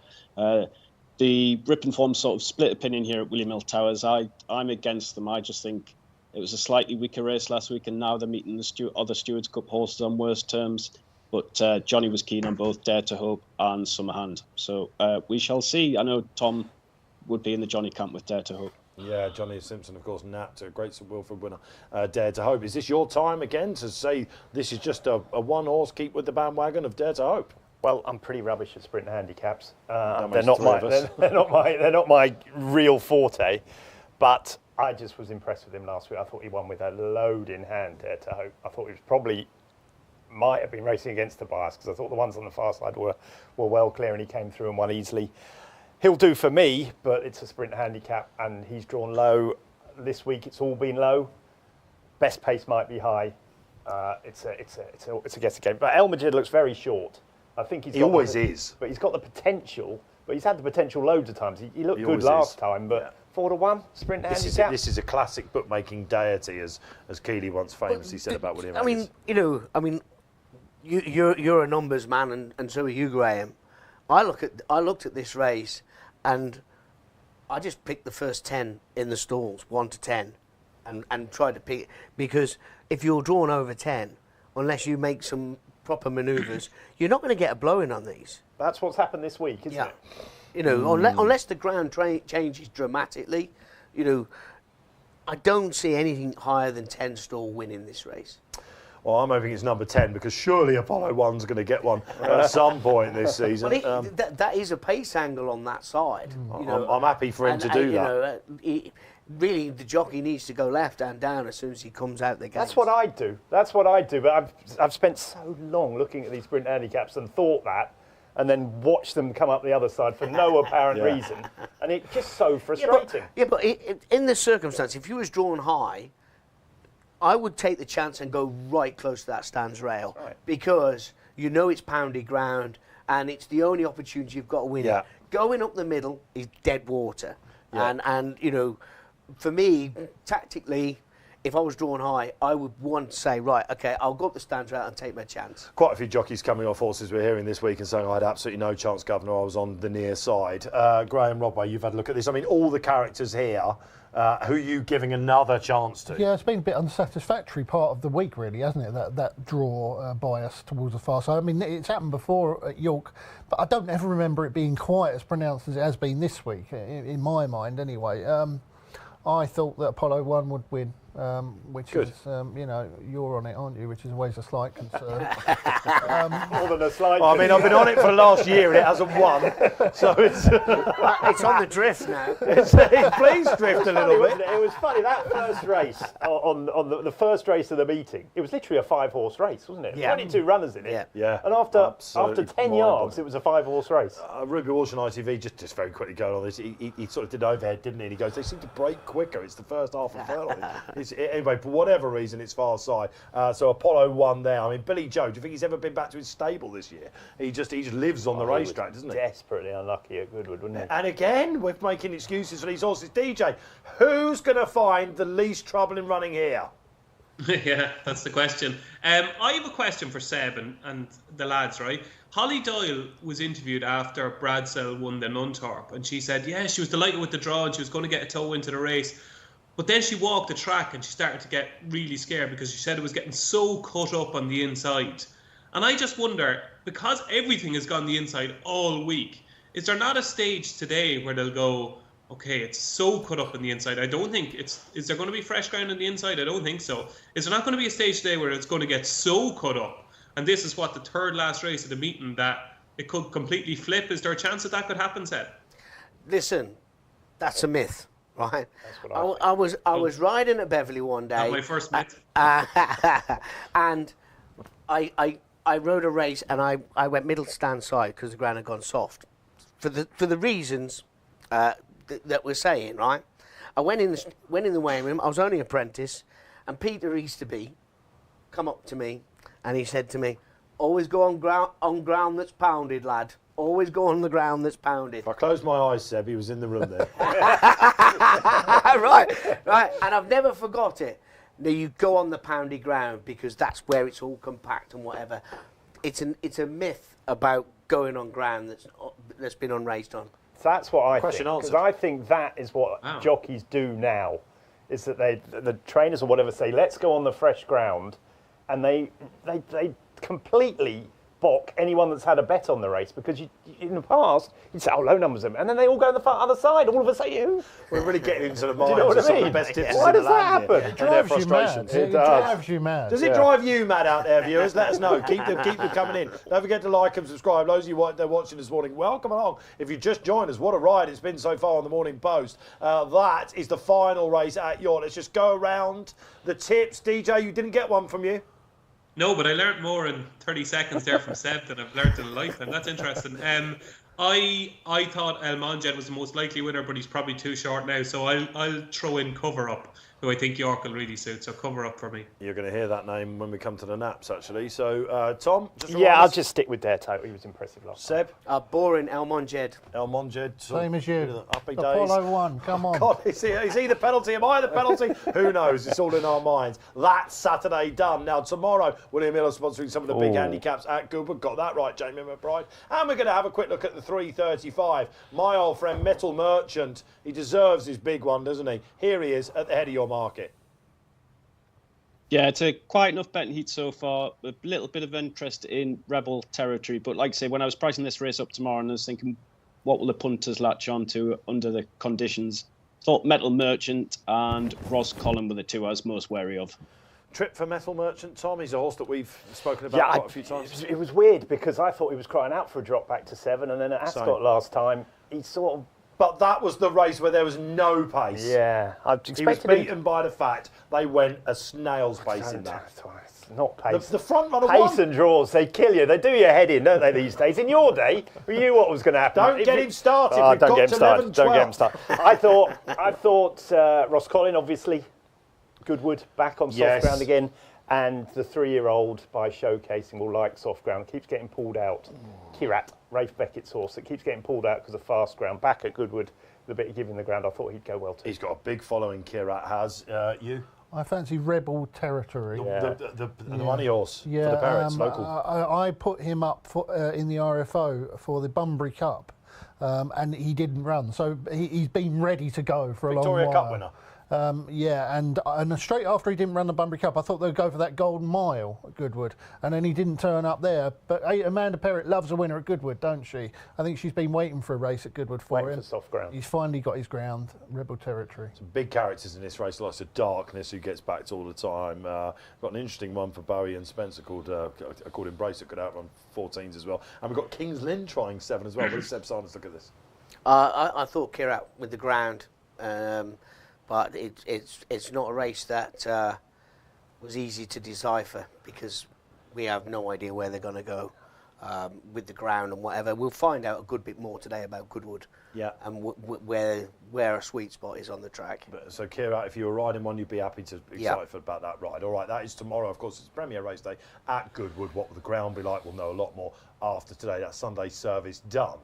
The Ripon form sort of split opinion here at William Hill Towers. I'm against them. I just think it was a slightly weaker race last week, and now they're meeting the other Stewards Cup horses on worse terms. But Johnny was keen on both Dare to Hope and Summerhand. So we shall see. I know Tom would be in the Johnny camp with Dare to Hope. Yeah, Johnny Simpson, of course, napped a great Sir Wilfred winner, Dare to Hope. Is this your time again to say this is just a one-horse keep with the bandwagon of Dare to Hope? Well, I'm pretty rubbish at sprint handicaps. That They're makes not 3 my of us. they're not my real forte. But I just was impressed with him last week. I thought he won with a load in hand, Dare to Hope. I thought he was probably might have been racing against the bias, because I thought the ones on the far side were well clear, and he came through and won easily. He'll do for me, but it's a sprint handicap, and he's drawn low. This week it's all been low. Best pace might be high. It's a guessing game. But Almonjed looks very short. I think he always is. But he's got the potential. But he's had the potential loads of times. He looked good always last is. time, but 4-1 sprint handicap. This is a classic bookmaking deity, as Keeley once famously said about William Haggis. You're a numbers man, and so are you, Graeme. I looked at this race, and I just picked the first 10 in the stalls, 1 to 10, and tried to pick it, because if you're drawn over 10, unless you make some proper manoeuvres, you're not going to get a blow-in on these. That's what's happened this week, isn't it? You know, unless the ground changes dramatically, you know, I don't see anything higher than 10 stall winning this race. Well, I'm hoping it's number 10, because surely Apollo 1's going to get one at some point this season. Well, that is a pace angle on that side. You know, I'm happy for him to do that. Really, the jockey needs to go left and down as soon as he comes out the gate. That's what I do. But I've spent so long looking at these sprint handicaps and thought that, and then watched them come up the other side for no apparent reason, and it's just so frustrating. But in this circumstance, if you was drawn high, I would take the chance and go right close to that stands rail, because you know it's pounded ground and it's the only opportunity you've got to win. Yeah. Going up the middle is dead water, and you know, for me, tactically, if I was drawn high, I would want to say, right, okay, I'll go up the stands rail and take my chance. Quite a few jockeys coming off horses we're hearing this week and saying I had absolutely no chance, Governor. I was on the near side. Graeme, Rodway, you've had a look at this. I mean, all the characters here. Who are you giving another chance to? Yeah, it's been a bit unsatisfactory part of the week, really, hasn't it? That draw bias towards the far side. I mean, it's happened before at York, but I don't ever remember it being quite as pronounced as it has been this week, in my mind, anyway. I thought that Apollo 1 would win, which Good. is, you know, you're on it, aren't you? Which is always a slight concern. More than a slight. I mean, I've been on it for the last year and it hasn't won, so it's It's on the drift now. please drift a little bit. It was funny, that first race, on the first race of the meeting, it was literally a 5-horse race, wasn't it? Yeah. 22 runners in it. Yeah. Yeah. And after Absolutely 10 mind-boggling. yards, it was a 5-horse race. Ruby Walsh on ITV, just very quickly going on this, he sort of did overhead, didn't he? And he goes, they seem to break quicker. It's the first half of furlong. Anyway, for whatever reason, it's far side. So Apollo 1 there. I mean, Billy Joe, do you think he's ever been back to his stable this year? He just lives on the racetrack, doesn't he? Desperately unlucky at Goodwood, wouldn't he? And again, we're making excuses for these horses. DJ, who's going to find the least trouble in running here? Yeah, that's the question. I have a question for Seb and the lads, right? Holly Doyle was interviewed after Bradsell won the Nunthorpe, and she said, yeah, she was delighted with the draw and she was going to get a toe into the race. But then she walked the track and she started to get really scared because she said it was getting so cut up on the inside. And I just wonder, because everything has gone the inside all week, is there not a stage today where they'll go, okay, it's so cut up on the inside. I don't think is there going to be fresh ground on the inside? I don't think so. Is there not going to be a stage today where it's going to get so cut up? And this is what the third last race of the meeting, that it could completely flip. Is there a chance that that could happen, Seb? Listen, that's a myth, right? That's what I was riding at Beverley one day. Not my first myth. And I rode a race and I went middle stand side because the ground had gone soft. For the reasons that we're saying, right? I went in the weighing room. I was only apprentice, and Peter Easterby come up to me and he said to me, "Always go on ground that's pounded, lad. Always go on the ground that's pounded." If I closed my eyes, Seb, he was in the room there. right. And I've never forgot it. Now you go on the pounded ground because that's where it's all compact and whatever. It's a myth about going on ground that's been unraced on. So that's what I Question think. Because answered. I think that is what jockeys do now, is that the trainers or whatever say, let's go on the fresh ground, and they completely balk anyone that's had a bet on the race, because in the past you'd say, oh, low numbers, and then they all go on the other side. All of a sudden, We're really getting into the you know minds what of I some of mean? the best tips Why in the does that land here, happen? and their frustrations. It drives you mad. Does it drive you mad out there, viewers? Let us know. Keep them coming in. Don't forget to like and subscribe. Those of you they're watching this morning, welcome along. If you just joined us, what a ride it's been so far on the Morning Post. That is the final race at York. Let's just go around the tips. DJ, you didn't get one from you. No, but I learnt more in 30 seconds there from Seb than I've learnt in a lifetime. That's interesting. I thought El Monjed was the most likely winner, but he's probably too short now. So I'll throw in Cover Up, who I think York will really suit. So Cover Up for me. You're going to hear that name when we come to the naps, actually. So, Tom, just I'll just stick with Dare Total. He was impressive last time. Seb, Boring El Monjed. El Monjed. Same as you. Uppy days. Apollo 1, come on. God, is he the penalty? Am I the penalty? Who knows? It's all in our minds. That's Saturday done. Now, tomorrow, William Miller sponsoring some of the big handicaps at Goodwood. Got that right, Jamie McBride. And we're going to have a quick look at the 3:35. My old friend, Metal Merchant. He deserves his big one, doesn't he? Here he is at the head of your market. Yeah, it's a quiet enough betting heat so far. A little bit of interest in Rebel territory. But like I say, when I was pricing this race up tomorrow, and I was thinking, what will the punters latch on to under the conditions? Thought Metal Merchant and Ross Collin were the two I was most wary of. Trip for Metal Merchant, Tom. He's a horse that we've spoken about quite a few times. It was weird because I thought he was crying out for a drop back to 7, and then at Ascot last time, he sort of... But that was the race where there was no pace. Yeah, I expected He was beaten by the fact they went a snail's pace in that. It's not pace. The front runner Pace won. and draws, they kill you. They do your head in, don't they, these days? In your day, we knew what was going to happen. Don't get him started. Oh, We've don't got get him to started. 11, Don't get him 12. started. I thought Ross Collin, obviously, Goodwood back on soft ground again, and the 3-year-old, by showcasing, will like soft ground, keeps getting pulled out. Kirat, Rafe Beckett's horse, that keeps getting pulled out because of fast ground. Back at Goodwood, the bit of giving the ground, I thought he'd go well too. He's got a big following, Kirat has. You? I fancy Rebel territory. The money horse for the parents, local. I put him up in the RFO for the Bunbury Cup, and he didn't run. So he's been ready to go for a long while. Victoria Cup winner. And straight after he didn't run the Bunbury Cup, I thought they'd go for that Golden Mile at Goodwood, and then he didn't turn up there. But Amanda Perrott loves a winner at Goodwood, don't she? I think she's been waiting for a race at Goodwood for him. Waiting for soft ground. He's finally got his ground, Rebel territory. Some big characters in this race, lots of Darkness, who gets backed all the time. Got an interesting one for Bowie and Spencer called Embrace, that could outrun 14s as well. And we've got King's Lynn trying 7 as well. What does Seb Saunders look at this? I thought Kirat with the ground. But it's not a race that was easy to decipher because we have no idea where they're going to go with the ground and whatever. We'll find out a good bit more today about Goodwood and where a sweet spot is on the track. So, Kirat, if you were riding one, you'd be happy to be excited about that ride. All right, that is tomorrow. Of course, it's Premier Race Day at Goodwood. What will the ground be like? We'll know a lot more after today. That Sunday service done.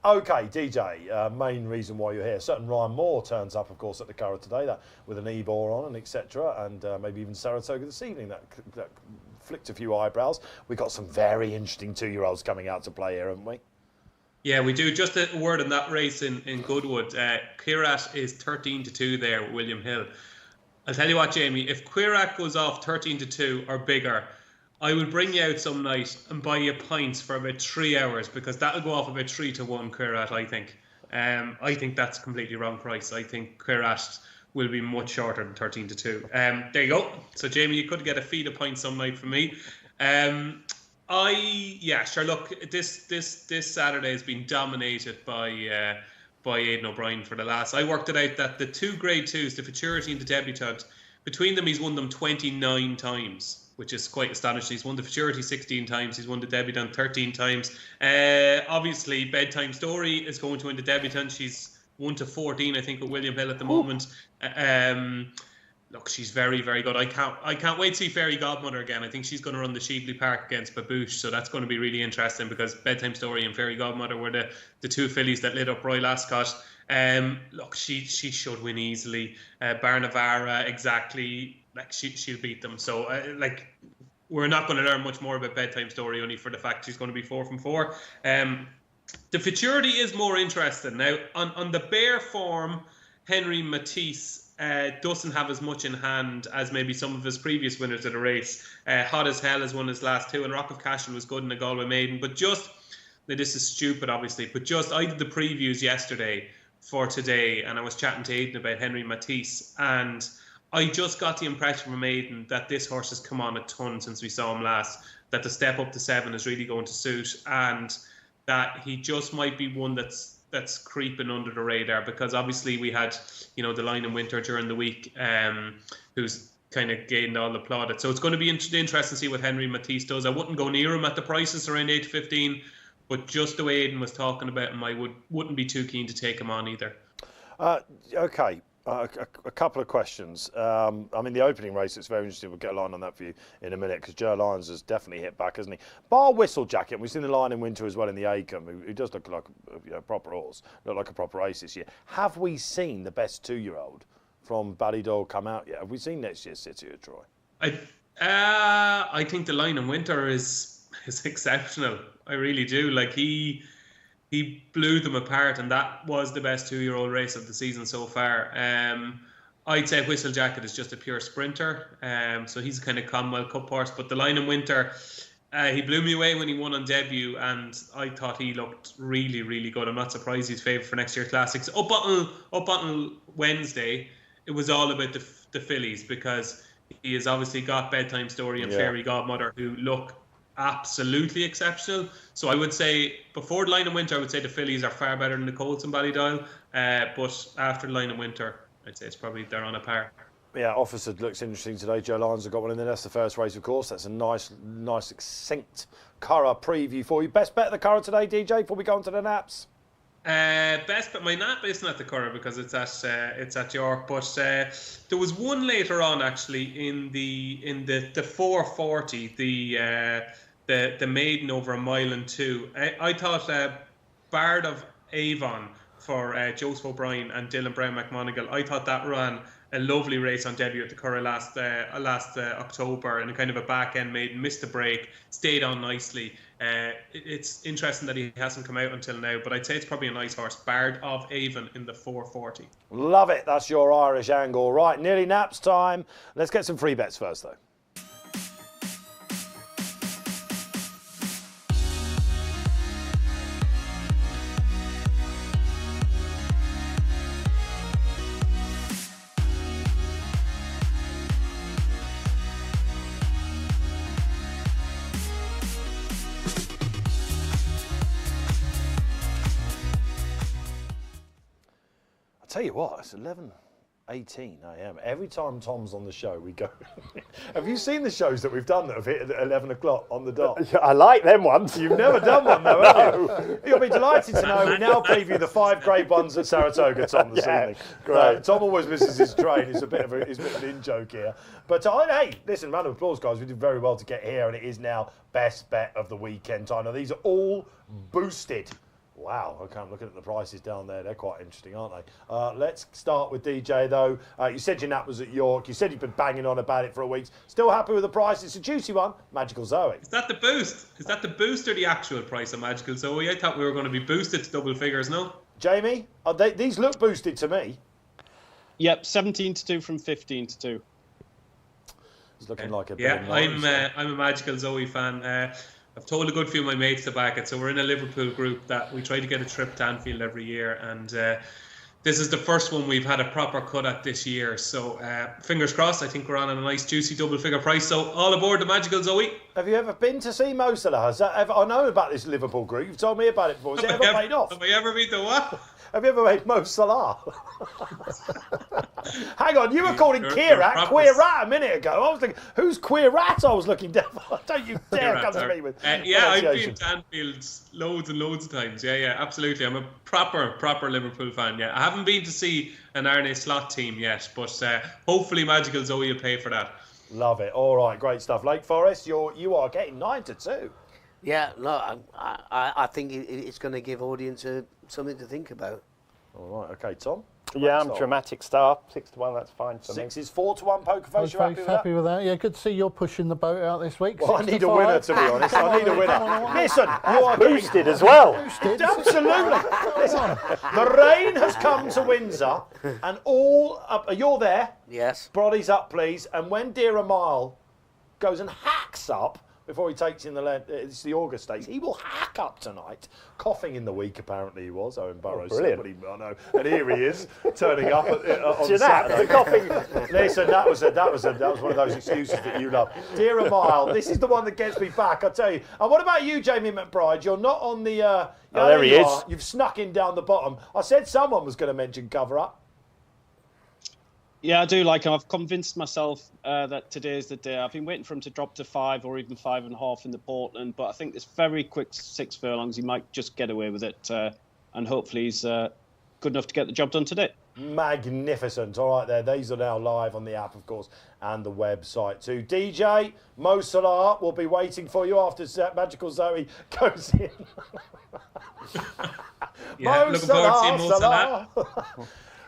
Okay, DJ, main reason why you're here. Certain Ryan Moore turns up, of course, at the Curragh today, that with an Ebor on and etc. And maybe even Saratoga this evening. That flicked a few eyebrows. We've got some very interesting 2-year-olds coming out to play here, haven't we? Yeah, we do. Just a word on that race in Goodwood. Quirat is 13-2 there with William Hill. I'll tell you what, Jamie, if Quirat goes off 13-2 or bigger, I will bring you out some night and buy you pints for about 3 hours, because that'll go off about 3-1 Quirat, I think. I think that's a completely wrong price. I think Quirat will be much shorter than 13-2. There you go. So, Jamie, you could get a feed of pints some night from me. Sure. Look, this Saturday has been dominated by Aidan O'Brien for the last. I worked it out that the 2 Grade 2s, the Futurity and the Debutant, between them he's won them 29 times, which is quite astonishing. He's won the Futurity 16 times. He's won the Debutant 13 times. Obviously, Bedtime Story is going to win the Debutant. She's 1-14, I think, with William Hill at the moment. Look, she's very, very good. I can't wait to see Fairy Godmother again. I think she's going to run the Sheveley Park against Babouche, so that's going to be really interesting, because Bedtime Story and Fairy Godmother were the 2 fillies that lit up Royal Ascot. Look, she should win easily. Barnavara, exactly. Like she'll beat them. So we're not going to learn much more about Bedtime Story, only for the fact she's going to be 4 from 4. The Futurity is more interesting now on the bare form. Henry Matisse doesn't have as much in hand as maybe some of his previous winners of the race. Hot as Hell has won his last 2, and Rock of Cashel was good in the Galway Maiden. But just, now this is stupid obviously, but just I did the previews yesterday for today, and I was chatting to Aidan about Henry Matisse, and I just got the impression from Aidan that this horse has come on a ton since we saw him last, that the step up to 7 is really going to suit, and that he just might be one that's creeping under the radar, because obviously we had, the Line in Winter during the week, who's kind of gained all the plaudits. So it's going to be interesting to see what Henry Matisse does. I wouldn't go near him at the prices around 8-15, but just the way Aidan was talking about him, I wouldn't be too keen to take him on either. Okay. A couple of questions. The opening race, it's very interesting. We'll get a line on that for you in a minute, because Joe Lyons has definitely hit back, hasn't he? Bar Whistle Jacket, we've seen the Line in Winter as well in the Acomb, who does look like a proper horse, look like a proper ace this year. Have we seen the best 2-year-old from Ballydoyle come out yet? Have we seen next year's City of Troy? I think the Line in Winter is exceptional. I really do. Like, he blew them apart, and that was the best 2-year-old race of the season so far. I'd say Whistle Jacket is just a pure sprinter, so he's a kind of Commonwealth Cup horse. But the Line in Winter, he blew me away when he won on debut, and I thought he looked really, really good. I'm not surprised he's favoured for next year's Classics. Up until Wednesday, it was all about the fillies, because he has obviously got Bedtime Story and Fairy Godmother, who look absolutely exceptional. So I would say before the Line in Winter, I would say the fillies are far better than the colts in Ballydoyle, but after the Line in Winter, I'd say it's probably they're on a par. Yeah, Officer looks interesting today. Joe Lyons have got one in there. That's the first race, of course. That's a nice succinct Curragh preview for you. Best bet of the Curragh today, DJ, before we go on to the naps? Best bet, my nap isn't at the Curragh because it's at York, but there was one later on actually in the 440, the maiden over 1 mile and 2. I thought Bard of Avon for Joseph O'Brien and Dylan Brown McMonigal. I thought that ran a lovely race on debut at the Curragh last October, and a kind of a back end maiden, missed the break, stayed on nicely. It's interesting that he hasn't come out until now, but I'd say it's probably a nice horse. Bard of Avon in the 440. Love it. That's your Irish angle. Right, nearly naps time. Let's get some free bets first, though. Tell you what, it's 11:18 a.m. Every time Tom's on the show, we go. Have you seen the shows that we've done that have hit at 11 o'clock on the dot? I like them ones. You've never done one though, have you? You'll be delighted to know we now preview the 5 Grade Ones at Saratoga, Tom, this evening. Great. Tom always misses his train. It's a bit of an in-joke here. But hey, listen, round of applause, guys. We did very well to get here, and it is now best bet of the weekend time. Now, these are all boosted Wow, okay, I'm looking at the prices down there. They're quite interesting, aren't they? Let's start with DJ, though. You said your nap was at York. You said you've been banging on about it for a week. Still happy with the price? It's a juicy one. Magical Zoe. Is that the boost? Is that the boost or the actual price of Magical Zoe? I thought we were going to be boosted to double figures, no? Jamie, these look boosted to me. Yep, 17-2 from 15-2. It's looking like a bit. Yeah, I'm a Magical Zoe fan. I've told a good few of my mates to back it. So we're in a Liverpool group that we try to get a trip to Anfield every year, and this is the first one we've had a proper cut at this year. So fingers crossed. I think we're on a nice juicy double figure price. So all aboard the Magical Zoe. Have you ever been to see Mo Salah? I know about this Liverpool group. You've told me about it before. Has it ever paid off? Have I ever been to what? Have you ever made Mo Salah? Hang on, you were calling Kierat Queerat a minute ago. I was thinking, who's Queerat? I was looking down. Don't you dare come to me with yeah, I've been to Anfield loads and loads of times. Yeah, absolutely. I'm a proper Liverpool fan. Yeah, I haven't been to see an Arne Slot team yet, but hopefully Magical Zoe will pay for that. Love it. All right, great stuff. Lake Forest, you are getting 9-2. Yeah, no, I think it's going to give audience something to think about. All right, okay, Tom. Yeah, I'm dramatic star. 6-1, that's fine for me. 6 is 4-1. Poker Face, you happy with that? Yeah, good to see you're pushing the boat out this week. Well, I need a winner, to be honest. I need a winner. Listen, you are boosted as well. Boosted. Absolutely. Listen, the rain has come to Windsor, and all up. You're there. Yes. Broddies up, please. And when Dear a Mile goes and hacks up before he takes in it's the August Stakes, he will hack up tonight. Coughing in the week, apparently he was. Owen Burrows. Brilliant. I know. And here he is, turning up on The Saturday. coughing. Listen, that was one of those excuses that you love. Dear a Mile, this is the one that gets me back, I tell you. And what about you, Jamie McBride? You're not on the. There he is. You've snuck in down the bottom. I said someone was going to mention cover up. Yeah, I do like him. I've convinced myself that today is the day. I've been waiting for him to drop to 5 or even 5.5 in the Portland, but I think this very quick 6 furlongs, he might just get away with it, and hopefully he's good enough to get the job done today. Magnificent. All right, these are now live on the app, of course, and the website too. DJ, Mo Salah will be waiting for you after Magical Zoe goes in. Yeah, looking forward to seeing Mo Salah.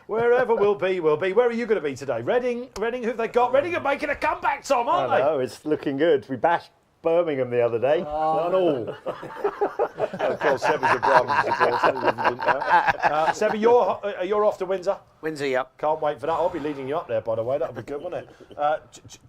Wherever we'll be. Where are you going to be today? Reading, who've they got? Reading are making a comeback, Tom, aren't they? I know, it's looking good. We bashed Birmingham the other day. Not all. Of course, Seb was a Brums. Seb, you're off to Windsor? Windsor, yep. Can't wait for that. I'll be leading you up there, by the way. That'll be good, won't it?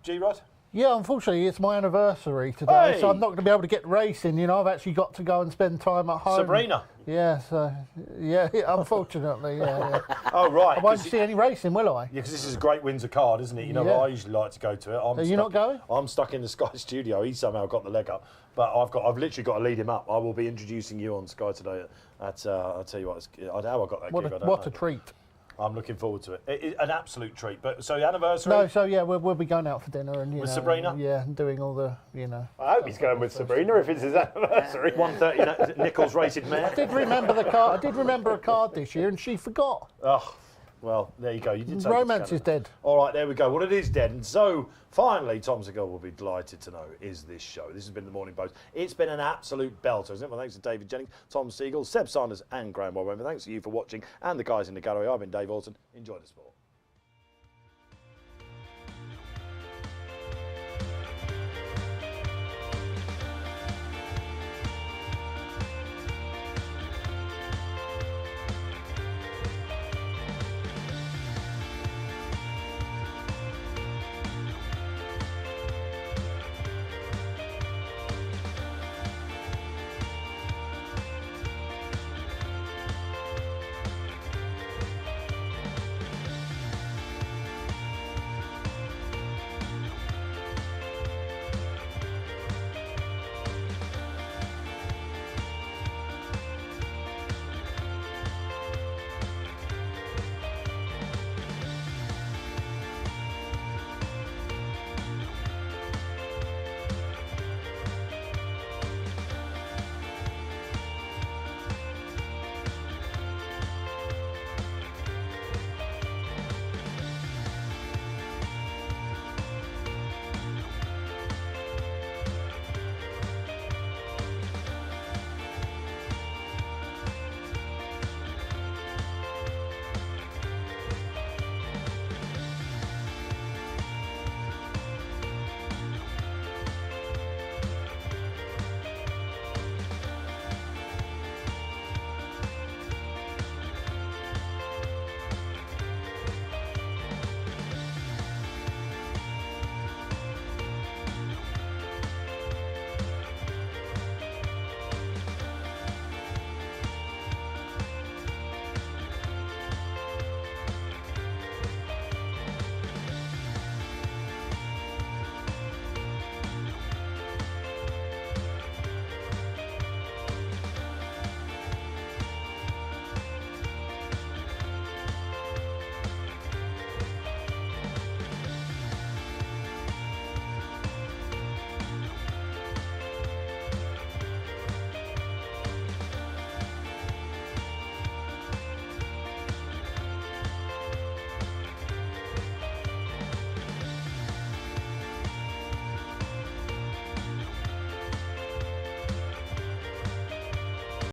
G-Rod? Yeah, unfortunately, it's my anniversary today, Hey. so I'm not going to be able to get racing. You know, I've actually got to go and spend time at home. Sabrina? Yeah, so, yeah, unfortunately, yeah. Oh, right. I won't see any racing, will I? Yeah, because this is a great Windsor card, isn't it? You know, Yeah. I usually like to go to it. Are you not going? I'm stuck in the Sky studio. He somehow got the leg up. But I've literally got to lead him up. I will be introducing you on Sky today. I'll tell you what, how I got that gig, I don't know. What a treat. I'm looking forward to it. An absolute treat. But so anniversary? No, so yeah, we'll be going out for dinner and With Sabrina? Yeah, and doing all the I hope he's going with Sabrina if it's his anniversary. 130 Nichols rated mare. I did remember the card. I did remember a card this year, and she forgot. Oh, well, there you go. You did take Romance is dead. All right, there we go. Well, it is dead. And so, finally, Tom Segal will be delighted to know, is this show. This has been the Morning Post. It's been an absolute belter, isn't it? Well, thanks to David Jennings, Tom Segal, Seb Saunders and Graeme. Thanks to you for watching and the guys in the gallery. I've been Dave Alton. Enjoy the sport.